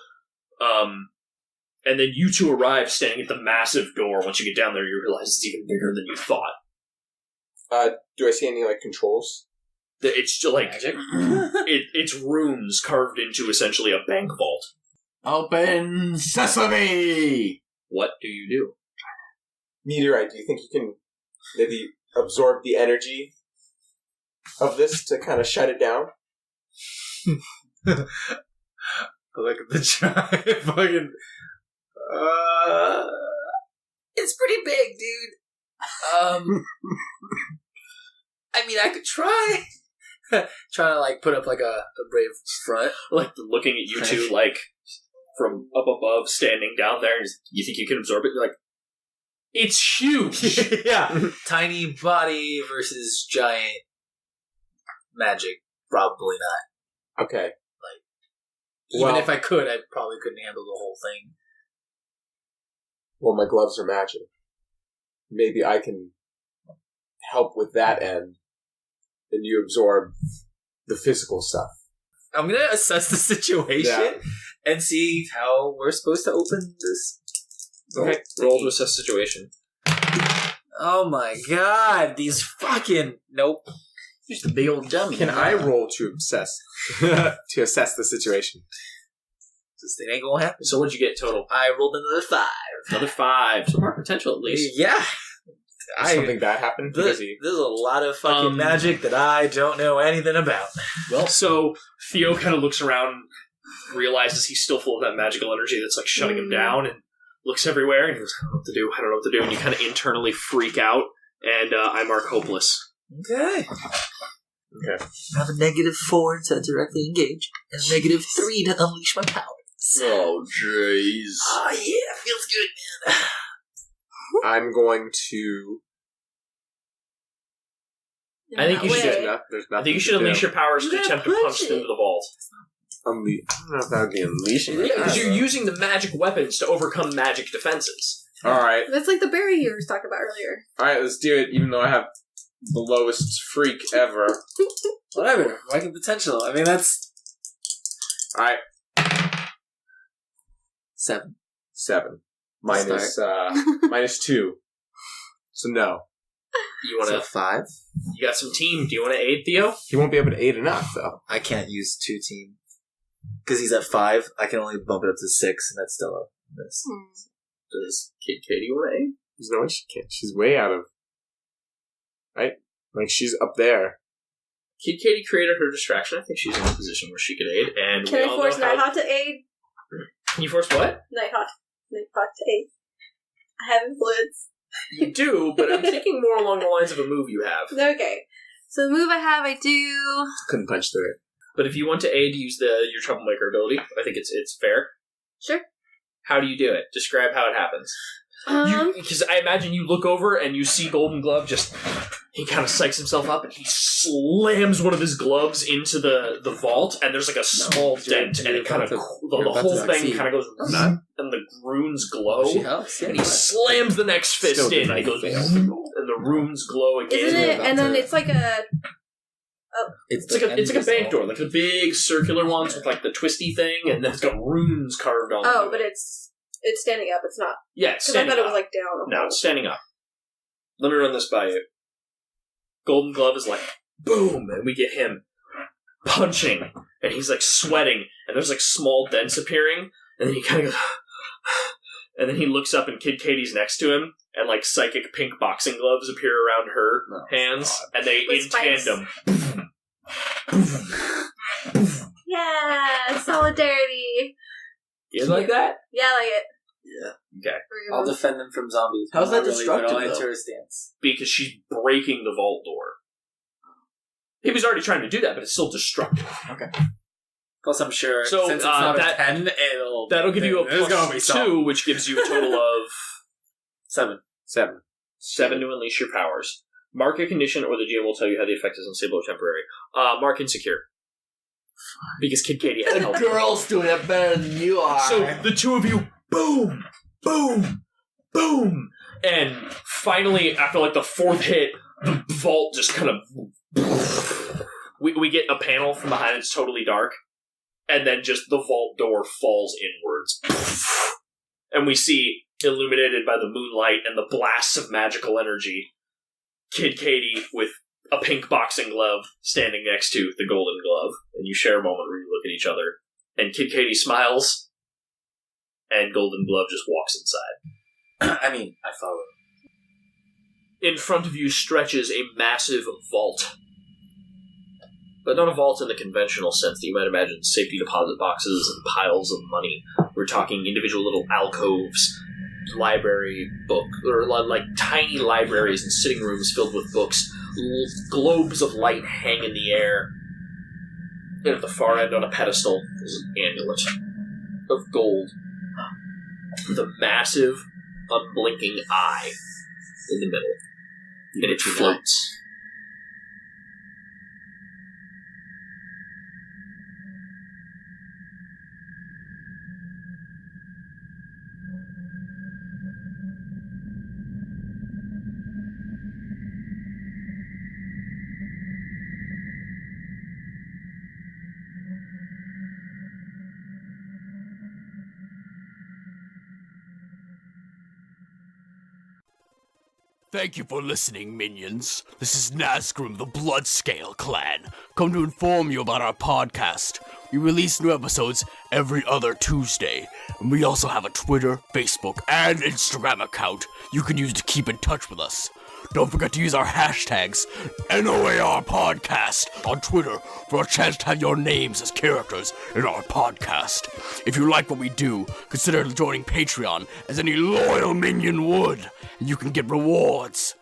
And then you two arrive standing at the massive door. Once you get down there, you realize it's even bigger than you thought. Do I see any controls? It's just Magic? it's rooms carved into essentially a bank vault. Open sesame! What do you do? meteorite, do you think you can maybe absorb the energy of this to kind of shut it down? Look at the giant fucking... it's pretty big, dude. I mean, I could try. Trying to, like, put up, like, a brave front. Like, looking at you two, like, from up above, standing down there, and you think you can absorb it? You're like, it's huge! Yeah. Tiny body versus giant magic. Probably not. Okay. Even if I could, I probably couldn't handle the whole thing. Well, my gloves are magic. Maybe I can help with that end, and you absorb the physical stuff. I'm gonna assess the situation and see how we're supposed to open this. Okay, roll to assess situation. Oh my god, these fucking... Nope. Just a big old dummy. Can I roll to assess the situation? This thing ain't gonna happen. So what'd you get total? I rolled another 5. Another 5. So more potential, at least. Yeah. Something bad happened? There's a lot of fucking magic that I don't know anything about. Well, so Theo kind of looks around, realizes he's still full of that magical energy that's like shutting him down, and looks everywhere, and he goes, I don't know what to do, and you kind of internally freak out, and I mark hopeless. Okay. Okay. I have a -4 to directly engage, and a -3 to unleash my powers. Oh, jeez. Oh, yeah. Feels good, man. I'm going to... I think you should. There's nothing I think you should to do. unleash your powers to attempt to punch into the vault. I don't know if that would be unleashing. Yeah, because you're using the magic weapons to overcome magic defenses. Alright. That's like the berry you were talking about earlier. Alright, let's do it, even though I have the lowest freak ever. Whatever. Wrecking potential. I mean, that's... Alright. 7. 7. -2. So no. You want to? 5? You got some team. Do you want to aid Theo? He won't be able to aid enough, though. I can't use 2 team. Because he's at 5, I can only bump it up to 6, and that's still a miss. Does Kid Kati want to aid? There's no way she can't. She's way out of... Right? Like, she's up there. Kid Kati created her distraction. I think she's in a position where she could aid. And Can I force Nighthawk to aid? Can you force what? Nighthawk to aid. I have influence. You do, but I'm thinking more along the lines of a move you have. Okay. So the move I have, I do... Couldn't punch through it. But if you want to aid, use your troublemaker ability. I think it's fair. Sure. How do you do it? Describe how it happens. Because I imagine you look over and you see Golden Glove just... He kind of psychs himself up and he slams one of his gloves into the vault, and there's like a small dent, and it kind of... The whole thing kind of goes... And the runes glow. She helps. Yeah, And he slams the next fist in, and it goes... And the runes glow again. Isn't it? And then it's like a... It's like a bank door, like the big circular ones with like the twisty thing, and then it's got runes carved on. Oh, but it's standing up. It's not. Yeah, it's Because I standing thought it up. was like down. No, it's standing up. Let me run this by you. Golden Glove is like boom, and we get him punching, and he's like sweating, and there's like small dents appearing, and then he kind of goes, and then he looks up, and Kid Kati's next to him. And like psychic pink boxing gloves appear around her hands, and they With in spikes. tandem. Yeah, solidarity. You like that? Yeah, I like it. Yeah. Okay. I'll defend them from zombies. How's that Not really, destructive, but I'll though? enter a stance. Because she's breaking the vault door. He was already trying to do that, but it's still destructive. Plus, I'm sure So, since it's not that- a 10, That'll give you a there's gonna be plus some. 2, which gives you a total of 7. 7 to unleash your powers. Mark a condition, or the GM will tell you how the effect is unstable or temporary. Mark insecure. Because Kid Kati had The help. girl's doing it better than you are. So the two of you, boom, boom, boom, and finally, after like the 4th hit, the vault just kind of... We get a panel from behind, it's totally dark, and then just the vault door falls inwards. And we see, illuminated by the moonlight and the blasts of magical energy, Kid Kati with a pink boxing glove standing next to the golden glove. And you share a moment where you look at each other. And Kid Kati smiles, and Golden Glove just walks inside. I mean, I follow. In front of you stretches a massive vault. But not a vault in the conventional sense that you might imagine, safety deposit boxes and piles of money. We're talking individual little alcoves, library book, or like tiny libraries and sitting rooms filled with books. Globes of light hang in the air. And at the far end on a pedestal is an amulet of gold with a massive, unblinking eye in the middle. And it floats. Thank you for listening, minions. This is Nazgrim, the Bloodscale Clan, come to inform you about our podcast. We release new episodes every other Tuesday, and we also have a Twitter, Facebook, and Instagram account you can use to keep in touch with us. Don't forget to use our hashtags, NOAR Podcast, on Twitter for a chance to have your names as characters in our podcast. If you like what we do, consider joining Patreon as any loyal minion would, and you can get rewards